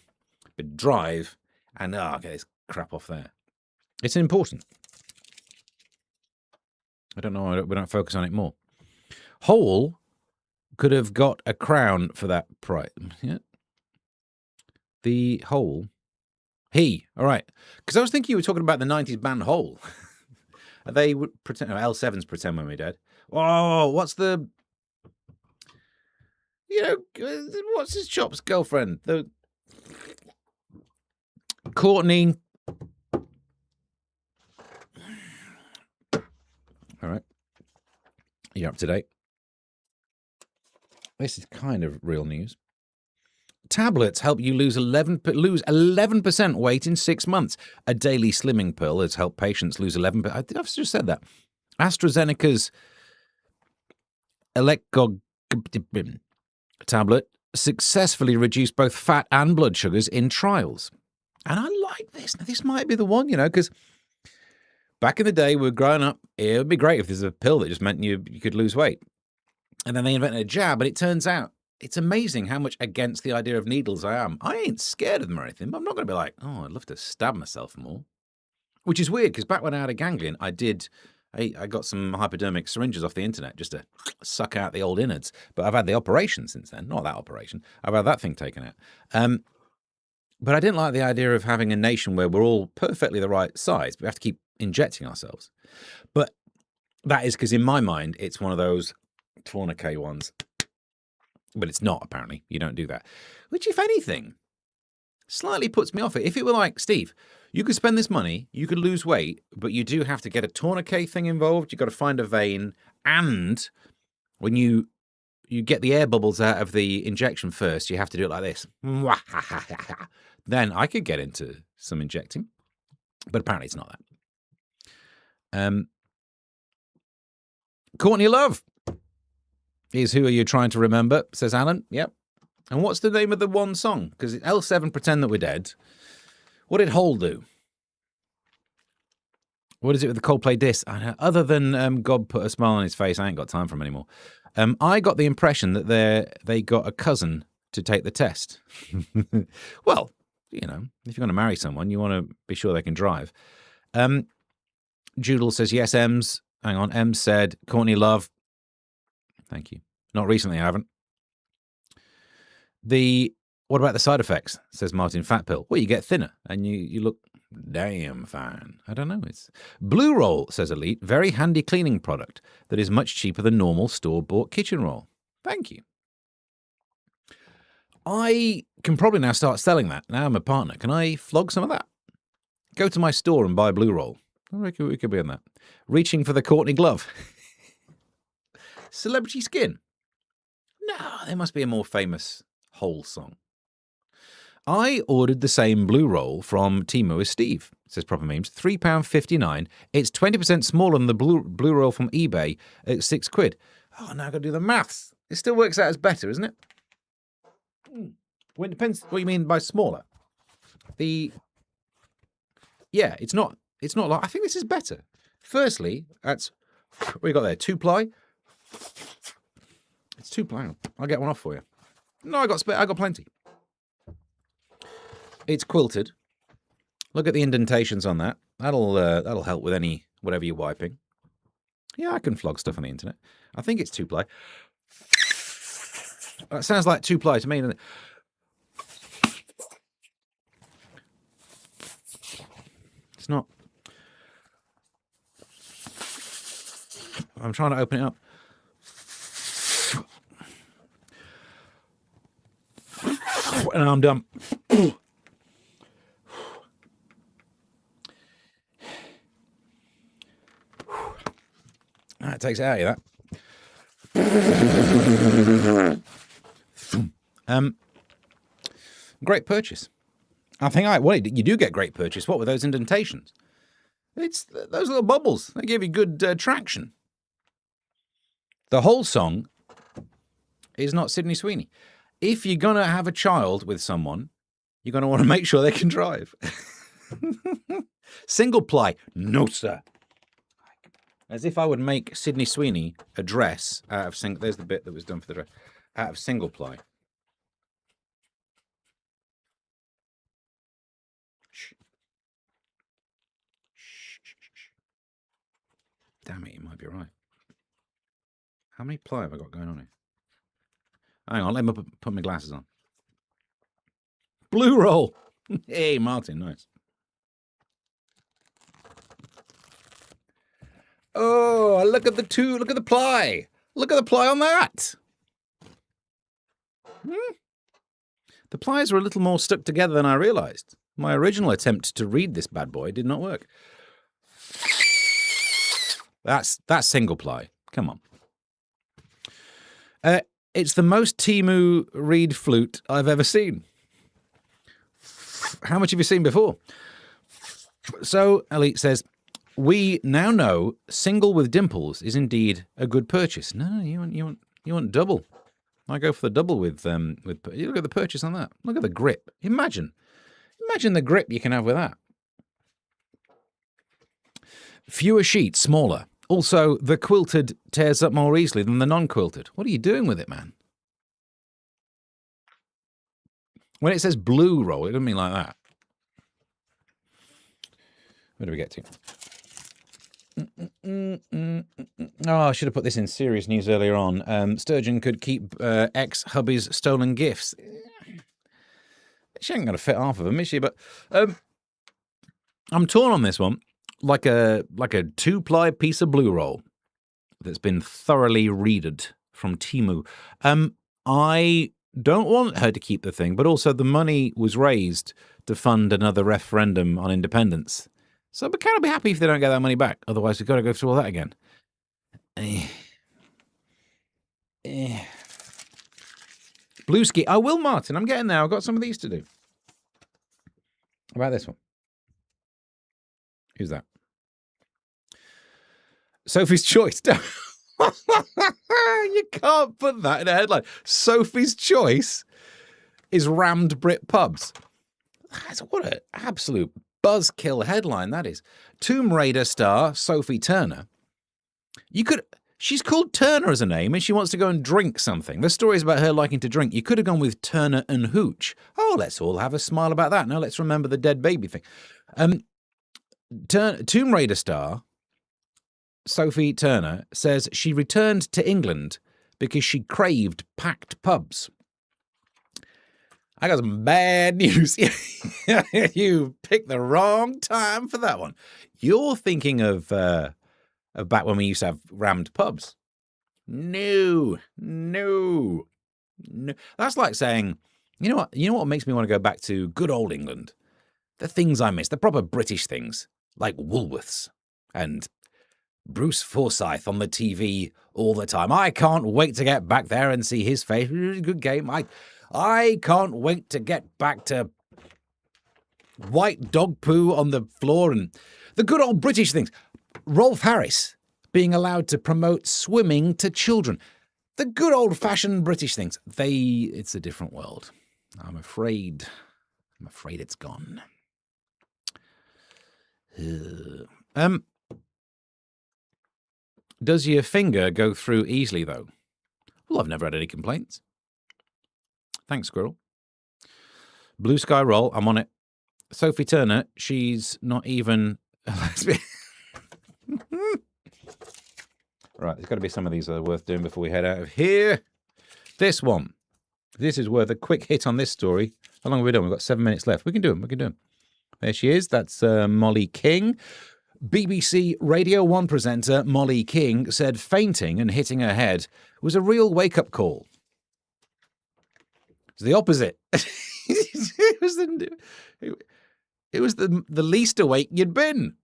drive and, get this crap off there. It's important. I don't know why we don't focus on it more. Hole could have got a crown for that price. Yeah. The Hole. All right. Because I was thinking you were talking about the 90s band Hole. They would pretend, L7's Pretend When We're Dead. Oh, what's the... what's his chop's girlfriend? The Courtney. All right. You're up to date. This is kind of real news. Tablets help you lose 11% weight in 6 months. A daily slimming pill has helped patients lose 11%. I've just said that. AstraZeneca's Elecog tablet successfully reduced both fat and blood sugars in trials. And I like this. Now, this might be the one, because back in the day, we were growing up, it would be great if there's a pill that just meant you could lose weight. And then they invented a jab, but it turns out it's amazing how much against the idea of needles I am. I ain't scared of them or anything, but I'm not going to be like, oh, I'd love to stab myself more. Which is weird, because back when I had a ganglion, I got some hypodermic syringes off the internet just to suck out the old innards. But I've had the operation since then. Not that operation. I've had that thing taken out. But I didn't like the idea of having a nation where we're all perfectly the right size, but we have to keep injecting ourselves. But that is because in my mind, it's one of those tourniquet ones. But it's not, apparently. You don't do that. Which, if anything, slightly puts me off it. If it were like, Steve, you could spend this money, you could lose weight, but you do have to get a tourniquet thing involved. You've got to find a vein. And when you get the air bubbles out of the injection first, you have to do it like this. Then I could get into some injecting. But apparently it's not that. Courtney Love is Who Are You Trying to Remember, says Alan. Yep. And what's the name of the one song? Because L7 Pretend That We're Dead. What did Hole do? What is it with the Coldplay diss? Other than God Put a Smile on His Face, I ain't got time for him anymore. I got the impression that they got a cousin to take the test. Well, you know, if you're going to marry someone, you want to be sure they can drive. Joodle says, yes, Ems. Hang on. Ems said, Courtney Love. Thank you. Not recently, I haven't. What about the side effects? Says Martin. Fat pill. Well, you get thinner and you look damn fine. I don't know. It's Blue Roll, says Elite. Very handy cleaning product that is much cheaper than normal store-bought kitchen roll. Thank you. I can probably now start selling that. Now I'm a partner. Can I flog some of that? Go to my store and buy Blue Roll. I reckon we could be on that. Reaching for the Courtney glove. Celebrity skin. No, there must be a more famous Hole song. I ordered the same Blue Roll from Temu as Steve, says Proper Memes. £3.59. It's 20% smaller than the Blue Roll from eBay at £6. Oh, now I've got to do the maths. It still works out as better, isn't it? Well, it depends what you mean by smaller. Yeah, it's not like, I think this is better. Firstly, that's, what you got there? 2-ply? It's 2-ply. I'll get one off for you. No, I got plenty. It's quilted. Look at the indentations on that. That'll help with whatever you're wiping. Yeah, I can flog stuff on the internet. I think it's 2-ply. That sounds like 2-ply to me, doesn't it? It's not. I'm trying to open it up. And I'm done. That takes it out of that. Great purchase. I think you do get great purchase. What were those indentations? It's those little bubbles. They give you good traction. The whole song is not Sydney Sweeney. If you're going to have a child with someone, you're going to want to make sure they can drive. Single ply. No, sir. As if I would make Sydney Sweeney a dress out of there's the bit that was done for the dress. Out of single ply. Shh. Shh. Damn it, you might be right. How many ply have I got going on here? Hang on, let me put my glasses on. Blue Roll. Hey, Martin, nice. Oh, look at the ply. Look at the ply on that. The plies are a little more stuck together than I realized. My original attempt to read this bad boy did not work. That's single ply. Come on. It's the most Temu reed flute I've ever seen. How much have you seen before? So, Elite says, we now know single with dimples is indeed a good purchase. No, you want double. I go for the double with you look at the purchase on that. Look at the grip. Imagine the grip you can have with that. Fewer sheets, smaller. Also, the quilted tears up more easily than the non-quilted. What are you doing with it, man? When it says blue roll, it doesn't mean like that. Where do we get to? Oh, I should have put this in serious news earlier on. Sturgeon could keep ex-hubby's stolen gifts. She ain't going to fit half of them, is she? But I'm torn on this one. Like a 2-ply piece of blue roll that's been thoroughly reeded from Temu. I don't want her to keep the thing, but also the money was raised to fund another referendum on independence. So we can't be happy if they don't get that money back. Otherwise, we've got to go through all that again. Blue ski. I will, Martin. I'm getting there. I've got some of these to do. How about this one? Who's that? Sophie's Choice. You can't put that in a headline. Sophie's Choice is rammed Brit pubs. What an absolute buzzkill headline that is. Tomb Raider star Sophie Turner. She's called Turner as a name and she wants to go and drink something. The story is about her liking to drink. You could have gone with Turner and Hooch. Oh, let's all have a smile about that. No, let's remember the dead baby thing. Tomb Raider star Sophie Turner says she returned to England because she craved packed pubs. I got some bad news. You picked the wrong time for that one. You're thinking of back when we used to have rammed pubs. No. That's like saying, you know what makes me want to go back to good old England? The things I miss, the proper British things, like Woolworths and Bruce Forsyth on the TV all the time. I can't wait to get back there and see his face. Good game. I can't wait to get back to white dog poo on the floor and the good old British things. Rolf Harris being allowed to promote swimming to children. The good old-fashioned British things. It's a different world. I'm afraid it's gone. Does your finger go through easily, though? Well, I've never had any complaints. Thanks, Squirrel. Blue Sky Roll, I'm on it. Sophie Turner, she's not even a lesbian. Right, there's got to be some of these that are worth doing before we head out of here. This one. This is worth a quick hit on this story. How long have we done? We've got 7 minutes left. We can do them. There she is. That's Molly King. BBC Radio 1 presenter Molly King said fainting and hitting her head was a real wake-up call. It's the opposite. It was the least awake you'd been.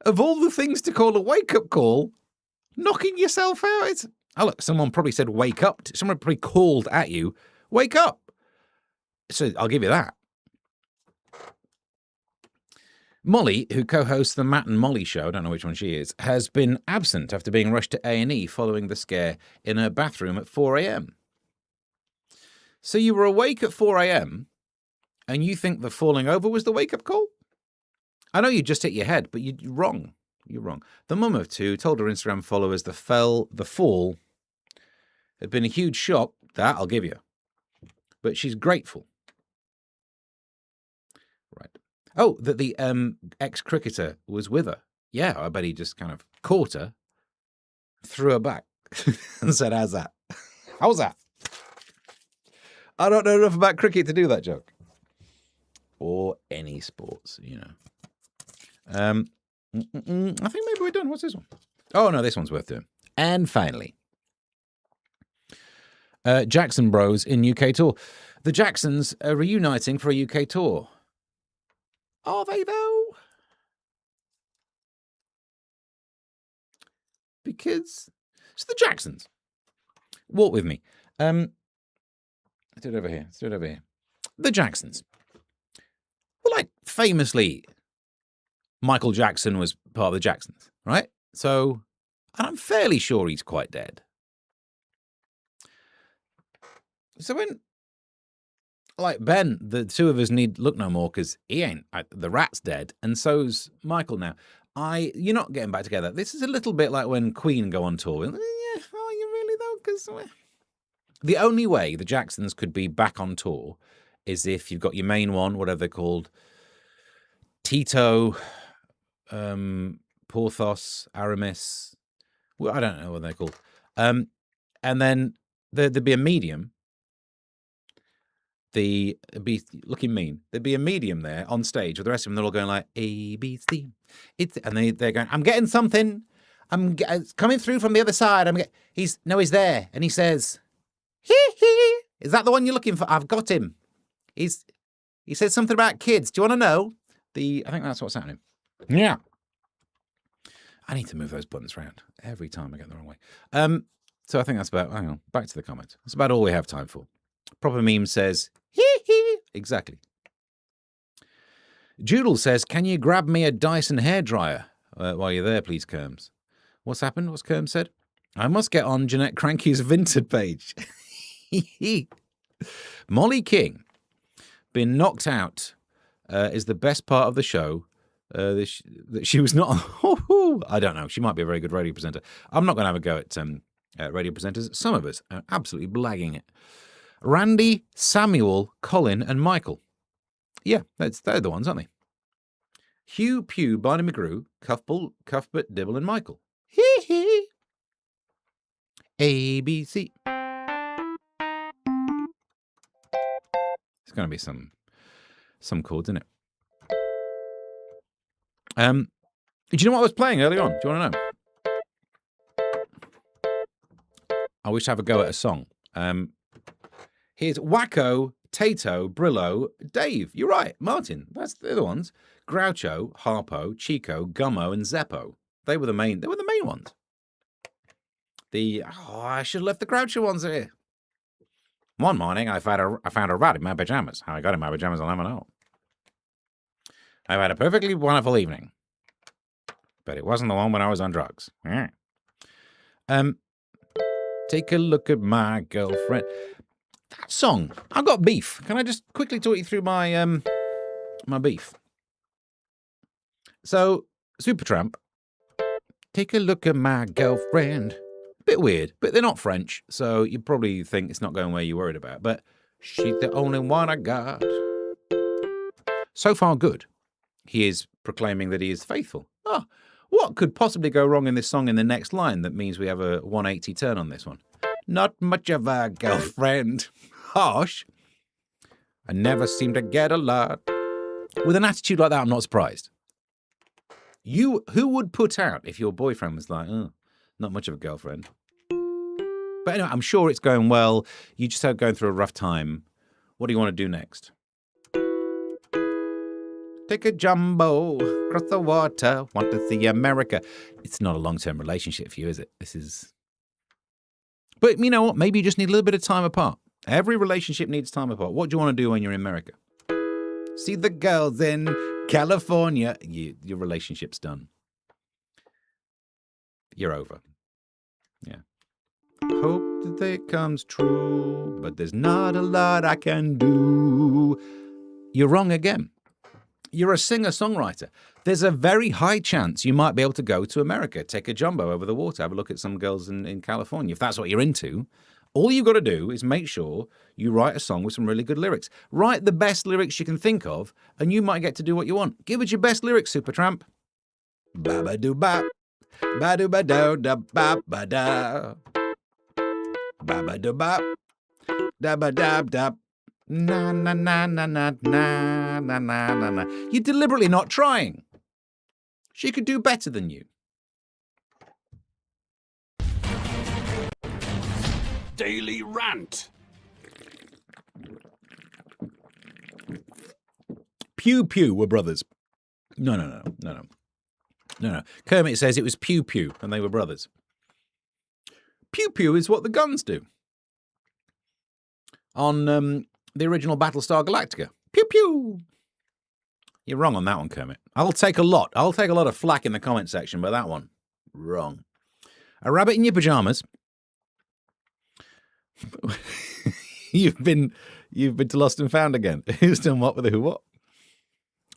Of all the things to call a wake-up call, knocking yourself out. Look, someone probably said wake up. Someone probably called at you, wake up. So I'll give you that. Molly, who co-hosts the Matt and Molly show, I don't know which one she is, has been absent after being rushed to A&E following the scare in her bathroom at 4 a.m. So you were awake at 4 a.m. and you think the falling over was the wake-up call? I know you just hit your head, but you're wrong. You're wrong. The mum of two told her Instagram followers the fall had been a huge shock. That I'll give you. But she's grateful. Right. Oh, that the ex-cricketer was with her. Yeah, I bet he just kind of caught her, threw her back, and said, how's that? How's that? I don't know enough about cricket to do that joke. Or any sports, you know. I think maybe we're done. What's this one? Oh, no, this one's worth doing. And finally, Jackson Bros in UK tour. The Jacksons are reuniting for a UK tour. Are they, though? Because it's the Jacksons. Walk with me. Let's do it over here. The Jacksons. Well, like, famously, Michael Jackson was part of the Jacksons, right? So, and I'm fairly sure he's quite dead. So when, like, Ben, the two of us need look no more because he ain't. The rat's dead, and so's Michael now. You're not getting back together. This is a little bit like when Queen go on tour. Yeah, are you really though? Because The only way the Jacksons could be back on tour is if you've got your main one, whatever they're called, Tito, Porthos, Aramis. Well, I don't know what they're called. And then there'd be a medium. It'd be looking mean. There'd be a medium there on stage with the rest of them. They're all going like A, B, C. And they're going, I'm getting something. It's coming through from the other side. He's there. And he says, hee hee. Is that the one you're looking for? I've got him. He says something about kids. Do you want to know? I think that's what's happening. Yeah. I need to move those buttons around every time I get the wrong way. So I think that's about, hang on, back to the comments. That's about all we have time for. Proper Meme says, hee hee. Exactly. Joodle says, can you grab me a Dyson hairdryer while you're there, please, Kerms? What's happened? What's Kerms said? I must get on Jeanette Cranky's Vinted page. Molly King, been knocked out, is the best part of the show. That she was not. I don't know. She might be a very good radio presenter. I'm not going to have a go at radio presenters. Some of us are absolutely blagging it. Randy, Samuel, Colin, and Michael. Yeah, they're the ones, aren't they? Hugh, Pugh, Barney McGrew, Cuthbert, Dibble, and Michael. Hee hee. A, B, C. It's going to be some chords, isn't it? Do you know what I was playing earlier on? Do you want to know? I wish to have a go at a song. Here's Wacko, Tato, Brillo, Dave. You're right, Martin. They're the ones. Groucho, Harpo, Chico, Gummo, and Zeppo. They were the main ones. I should have left the Groucho ones here. One morning, I found a rat in my pajamas. How I got in my pajamas, I'll never know. I've had a perfectly wonderful evening. But it wasn't the one when I was on drugs. Take a look at my girlfriend. That song, I've got beef. Can I just quickly talk you through my my beef? So, Supertramp, take a look at my girlfriend. Bit weird, but they're not French, so you probably think it's not going where you're worried about. But she's the only one I got. So far, good. He is proclaiming that he is faithful. What could possibly go wrong in this song in the next line that means we have a 180 turn on this one? Not much of a girlfriend. Harsh. I never seem to get a lot. With an attitude like that, I'm not surprised. Who would put out if your boyfriend was like, not much of a girlfriend? But anyway, I'm sure it's going well. You just are going through a rough time. What do you want to do next? Take a jumbo, cross the water, want to see America. It's not a long-term relationship for you, is it? But you know what? Maybe you just need a little bit of time apart. Every relationship needs time apart. What do you want to do when you're in America? See the girls in California. Your relationship's done. You're over. Yeah. Hope that it comes true, but there's not a lot I can do. You're wrong again. You're a singer-songwriter. There's a very high chance you might be able to go to America, take a jumbo over the water, have a look at some girls in California. If that's what you're into, all you've got to do is make sure you write a song with some really good lyrics. Write the best lyrics you can think of, and you might get to do what you want. Give it your best lyrics, Supertramp. Ba-ba-doo-bop, ba-doo-ba-do-da-bop-ba-da. Ba-ba-doo-bop, da-ba-dab-dab. Na na na na na na na na na na. You're deliberately not trying. She could do better than you. Daily Rant. Pew Pew were brothers. No. Kermit says it was Pew Pew and they were brothers. Pew Pew is what the guns do. On the original Battlestar Galactica. Pew Pew. You're wrong on that one, Kermit. I'll take a lot of flack in the comment section, but that one, wrong. A rabbit in your pajamas. You've been to Lost and Found again. Who's done what with the who what?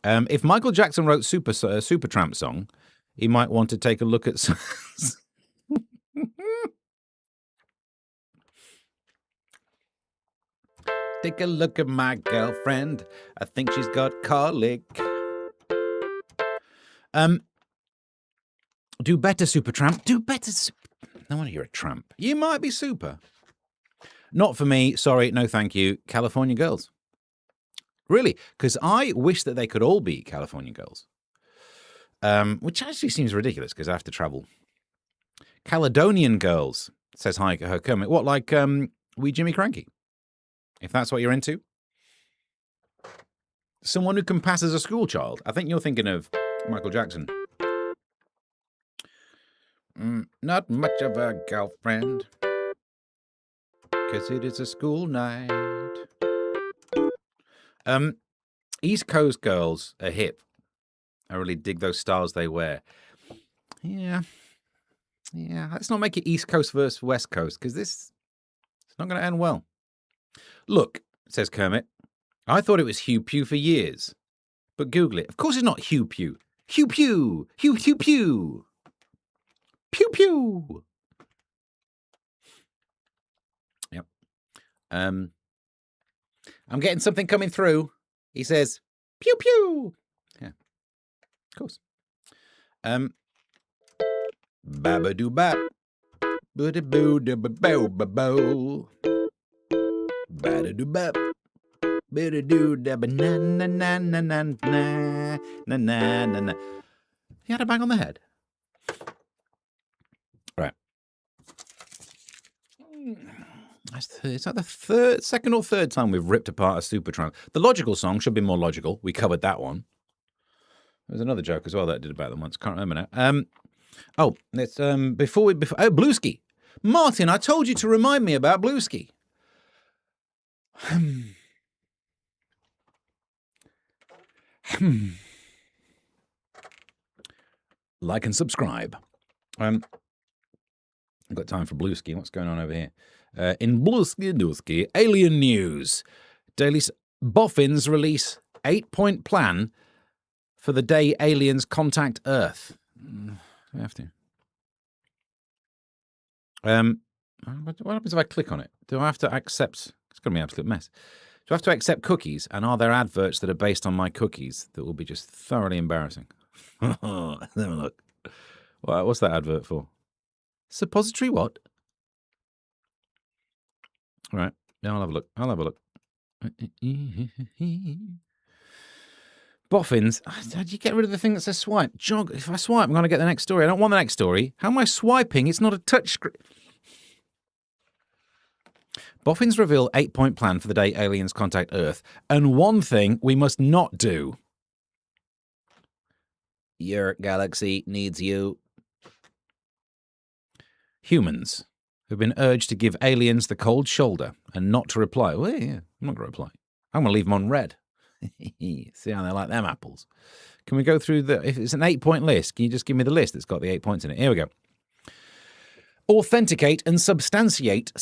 If Michael Jackson wrote Supertramp song, he might want to take a look at. Take a look at my girlfriend. I think she's got colic. Do better, Supertramp. Do better. No wonder you're a tramp. You might be super. Not for me. Sorry. No, thank you. California girls. Really? Because I wish that they could all be California girls. Which actually seems ridiculous because I have to travel. Caledonian girls, says hi, her Kermit. What, like Wee Jimmy Cranky? If that's what you're into. Someone who can pass as a school child. I think you're thinking of Michael Jackson. Not much of a girlfriend, 'cause it is a school night. East Coast girls are hip. I really dig those styles they wear. Yeah. Let's not make it East Coast versus West Coast, because it's not going to end well. Look, says Kermit, I thought it was Hugh Pugh for years. But Google it. Of course it's not Hugh Pugh. Hugh Pugh. Hugh Pugh. Pew pew. Yep. I'm getting something coming through. He says, pew pew. Yeah. Of course. Babadoo bap. Booty boo da ba bo ba bo. Badadoo bap. Booty doo da ba na na na na na na na na na na. He had a bang on the head. Right. It's like the second or third time we've ripped apart a Supertramp. The logical song should be more logical. We covered that one. There's another joke as well that I did about them once. Can't remember now. It's Blueski. Martin, I told you to remind me about Blueski. Like and subscribe. I've got time for Blueski. What's going on over here? In Blueski, alien news. Daily Boffins release 8-point plan for the day aliens contact Earth. We have to. What happens if I click on it? Do I have to accept? It's going to be an absolute mess. Do I have to accept cookies? And are there adverts that are based on my cookies that will be just thoroughly embarrassing? Let's have a look. What's that advert for? Suppository what? All right. Yeah, I'll have a look. Boffins. How do you get rid of the thing that says swipe? Jog. If I swipe, I'm going to get the next story. I don't want the next story. How am I swiping? It's not a touch screen. Boffins reveal 8-point plan for the day aliens contact Earth. And one thing we must not do. Your galaxy needs you. Humans have been urged to give aliens the cold shoulder and not to reply. Well, yeah, I'm not going to reply. I'm going to leave them on red. See how they like them apples. Can we go through if it's an 8-point list, can you just give me the list that's got the 8 points in it? Here we go. Authenticate and substantiate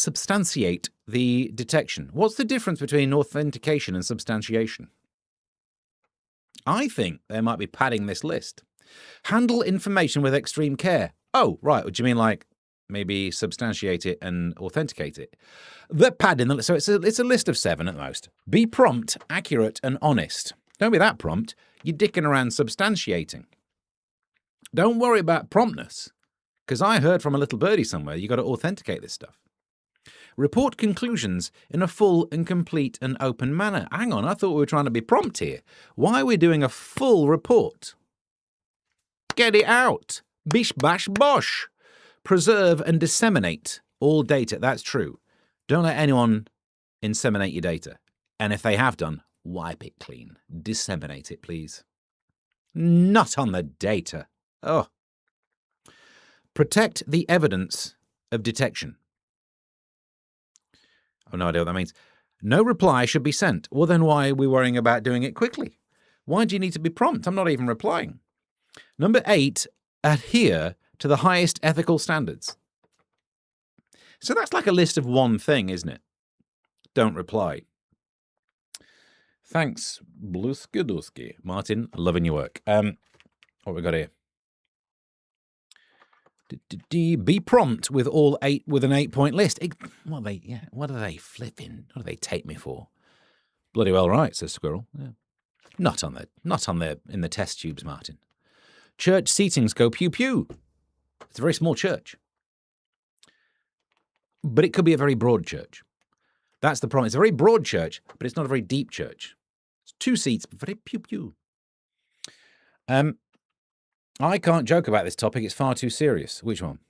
the detection. What's the difference between authentication and substantiation? I think they might be padding this list. Handle information with extreme care. Oh, right. Do you mean like maybe substantiate it and authenticate it? They're padding the list. So it's a list of 7 at most. Be prompt, accurate, and honest. Don't be that prompt. You're dicking around substantiating. Don't worry about promptness. Because I heard from a little birdie somewhere, you got to authenticate this stuff. Report conclusions in a full and complete and open manner. Hang on, I thought we were trying to be prompt here. Why are we doing a full report? Get it out. Bish bash bosh. Preserve and disseminate all data. That's true. Don't let anyone inseminate your data. And if they have done, wipe it clean. Disseminate it, please. Not on the data. Oh. Protect the evidence of detection. I have no idea what that means. No reply should be sent. Well, then why are we worrying about doing it quickly? Why do you need to be prompt? I'm not even replying. Number 8, adhere to the highest ethical standards. So that's like a list of one thing, isn't it? Don't reply. Thanks, Bluski. Martin, loving your work. What we got here? Be prompt with an 8-point list. What are they flipping? What do they take me for? Bloody well right, says Squirrel. Yeah. Not in the test tubes, Martin. Church seatings go pew pew. It's a very small church. But it could be a very broad church. That's the problem. It's a very broad church, but it's not a very deep church. It's 2 seats, but very pew pew. I can't joke about this topic. It's far too serious. Which one?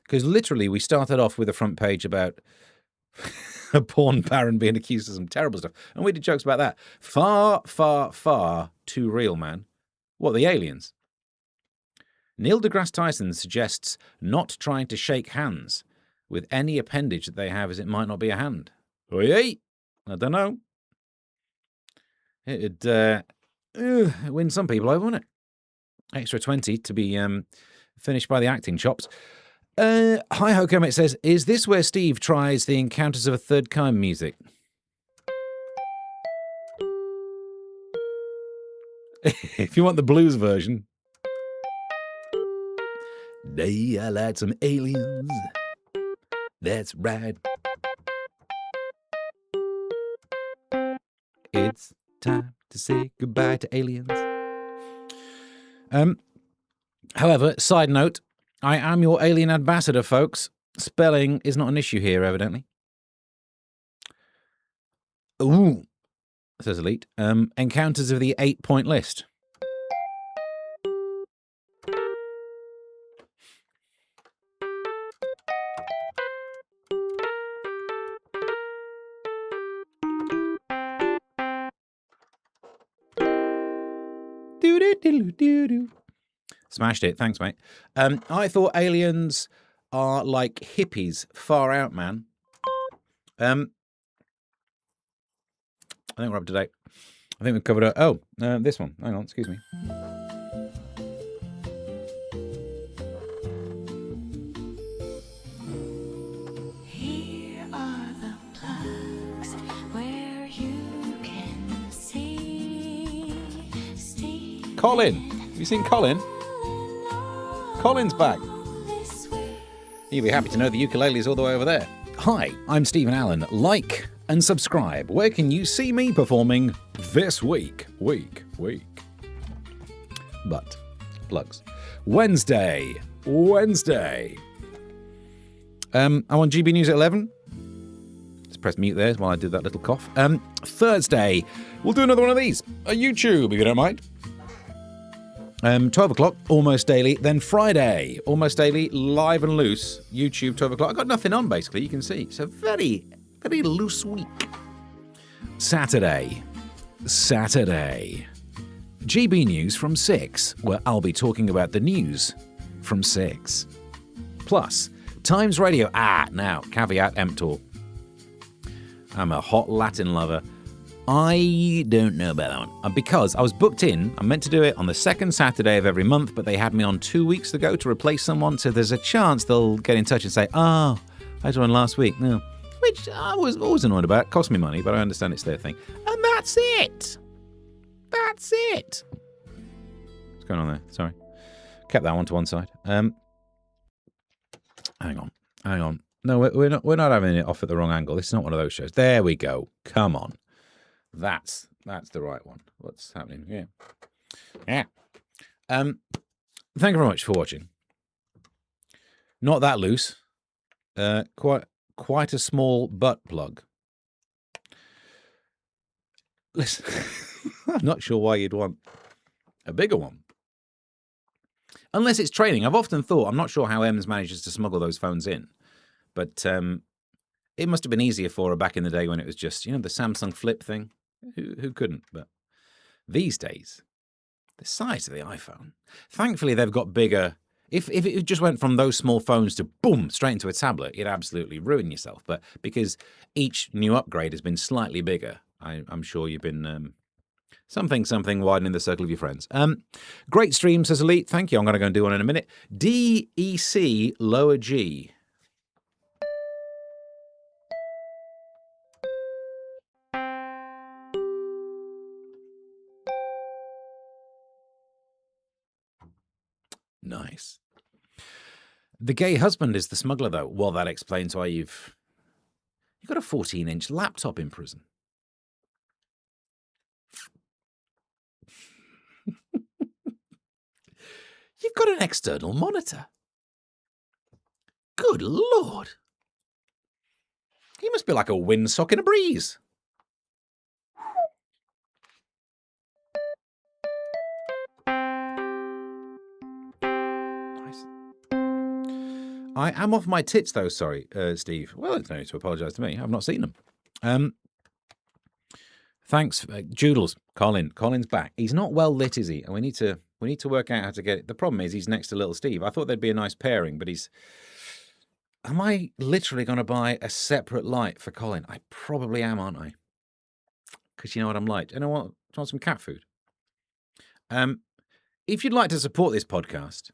Because literally we started off with a front page about a porn baron being accused of some terrible stuff. And we did jokes about that. Far, far, far too real, man. What, the aliens? Neil deGrasse Tyson suggests not trying to shake hands with any appendage that they have, as it might not be a hand. Oh, yay! I don't know. It'd win some people over, wouldn't it? Extra 20 to be finished by the acting chops. Hi Ho Kermit says, is this where Steve tries the Encounters of a Third Kind music? If you want the blues version. Day I like some aliens. That's right. It's time to say goodbye to aliens. However, side note, I am your alien ambassador, folks. Spelling is not an issue here, evidently. Ooh, says Elite. Encounters of the 8-point list. Do-do-do-do-do. Smashed it. Thanks, mate. I thought aliens are like hippies. Far out, man. I think we're up to date. I think we've covered this one. Hang on, excuse me. Here are the plugs where you can see Steve. Colin. Have you seen Colin? Colin's back. You'll be happy to know the ukulele's all the way over there. Hi, I'm Stephen Allen. Like and subscribe. Where can you see me performing this week? But, plugs. Wednesday. I'm on GB News at 11. Just press mute there while I did that little cough. Thursday, we'll do another one of these. A YouTube, if you don't mind. 12 o'clock, almost daily. Then Friday, almost daily, live and loose. YouTube, 12 o'clock. I've got nothing on, basically, you can see. So very, very loose week. Saturday. GB News from 6, where I'll be talking about the news from 6. Plus, Times Radio. Now, caveat emptor. I'm a hot Latin lover. I don't know about that one. Because I was booked in, I'm meant to do it on the second Saturday of every month, but they had me on 2 weeks ago to replace someone, so there's a chance they'll get in touch and say, I joined last week. No. Which I was always annoyed about. It cost me money, but I understand it's their thing. And that's it. What's going on there? Sorry. Kept that one to one side. Hang on. No, we're not having it off at the wrong angle. This is not one of those shows. There we go. Come on. That's the right one. What's happening? Yeah. Thank you very much for watching. Not that loose. Quite a small butt plug. Listen, I'm not sure why you'd want a bigger one. Unless it's training. I've often thought, I'm not sure how Ems manages to smuggle those phones in, but it must have been easier for her back in the day when it was just, the Samsung Flip thing. Who couldn't? But these days, the size of the iPhone. Thankfully, they've got bigger. If it just went from those small phones to boom, straight into a tablet, you'd absolutely ruin yourself. But because each new upgrade has been slightly bigger, I'm sure you've been something widening the circle of your friends. Great stream, says Elite. Thank you. I'm going to go and do one in a minute. DEC lower G. Nice. The gay husband is the smuggler, though. Well, that explains why you've got a 14-inch laptop in prison. You've got an external monitor. Good Lord. He must be like a windsock in a breeze. Nice. I am off my tits, though. Sorry, Steve. Well, it's no need to apologise to me. I've not seen them. Thanks, Joodles. Colin's back. He's not well lit, is he? And we need to work out how to get it. The problem is he's next to little Steve. I thought there'd be a nice pairing, but he's. Am I literally going to buy a separate light for Colin? I probably am, aren't I? Because you know what I'm like. You know what? Do you want some cat food? If you'd like to support this podcast,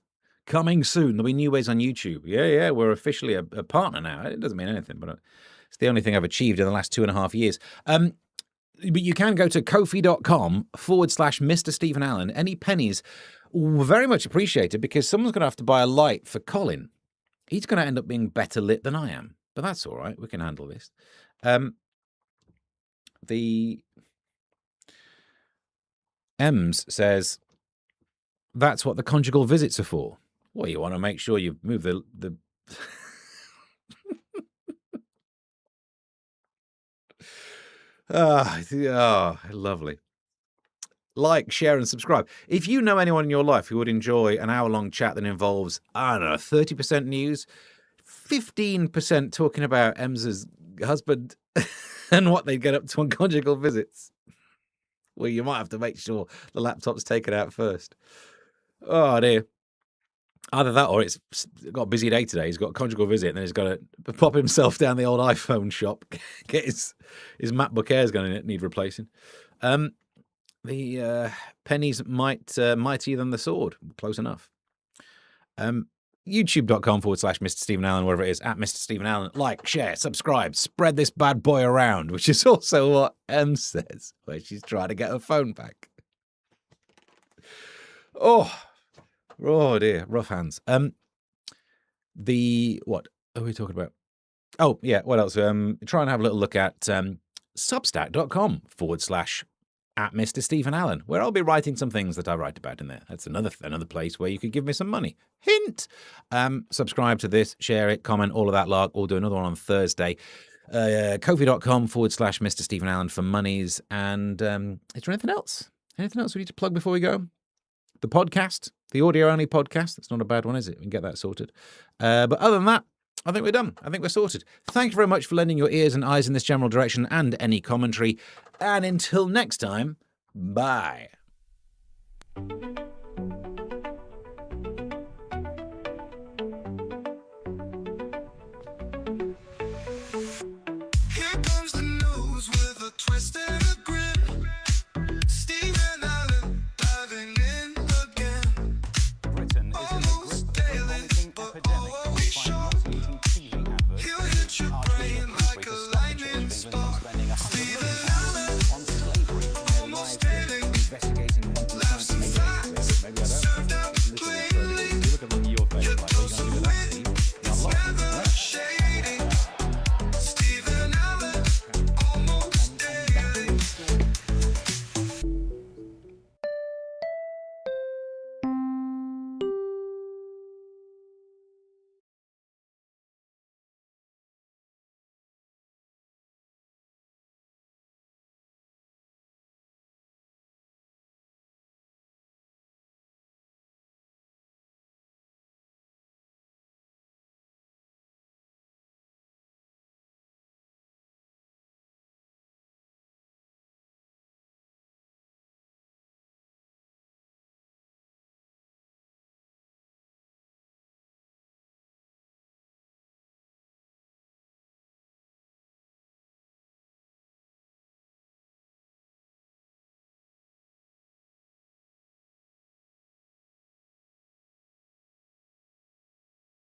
coming soon. There'll be new ways on YouTube. Yeah, we're officially a partner now. It doesn't mean anything, but it's the only thing I've achieved in the last 2.5 years. But you can go to kofi.com/Mr. Stephen Allen. Any pennies, very much appreciated, because someone's going to have to buy a light for Colin. He's going to end up being better lit than I am, but that's all right. We can handle this. The Ems says, that's what the conjugal visits are for. Well, you want to make sure you move the lovely. Like, share, and subscribe. If you know anyone in your life who would enjoy an hour-long chat that involves, I don't know, 30% news, 15% talking about Ems's husband and what they get up to on conjugal visits, well, you might have to make sure the laptop's taken out first. Oh, dear. Either that or it's got a busy day today. He's got a conjugal visit and then he's got to pop himself down the old iPhone shop. Get his MacBook Air is going to need replacing. The pennies mightier than the sword. Close enough. YouTube.com/Mr. Stephen Allen, wherever it is, at Mr. Stephen Allen. Like, share, subscribe, spread this bad boy around, which is also what Em says, where she's trying to get her phone back. Oh dear, rough hands. What are we talking about? Oh, yeah, what else? Try and have a little look at substack.com/ at Mr. Stephen Allen, where I'll be writing some things that I write about in there. That's another place where you could give me some money. Hint! Subscribe to this, share it, comment, all of that lark. We'll do another one on Thursday. Kofi.com/ Mr. Stephen Allen for monies. And is there anything else? Anything else we need to plug before we go? The podcast, the audio-only podcast. That's not a bad one, is it? We can get that sorted. But other than that, I think we're done. I think we're sorted. Thank you very much for lending your ears and eyes in this general direction and any commentary. And until next time, bye.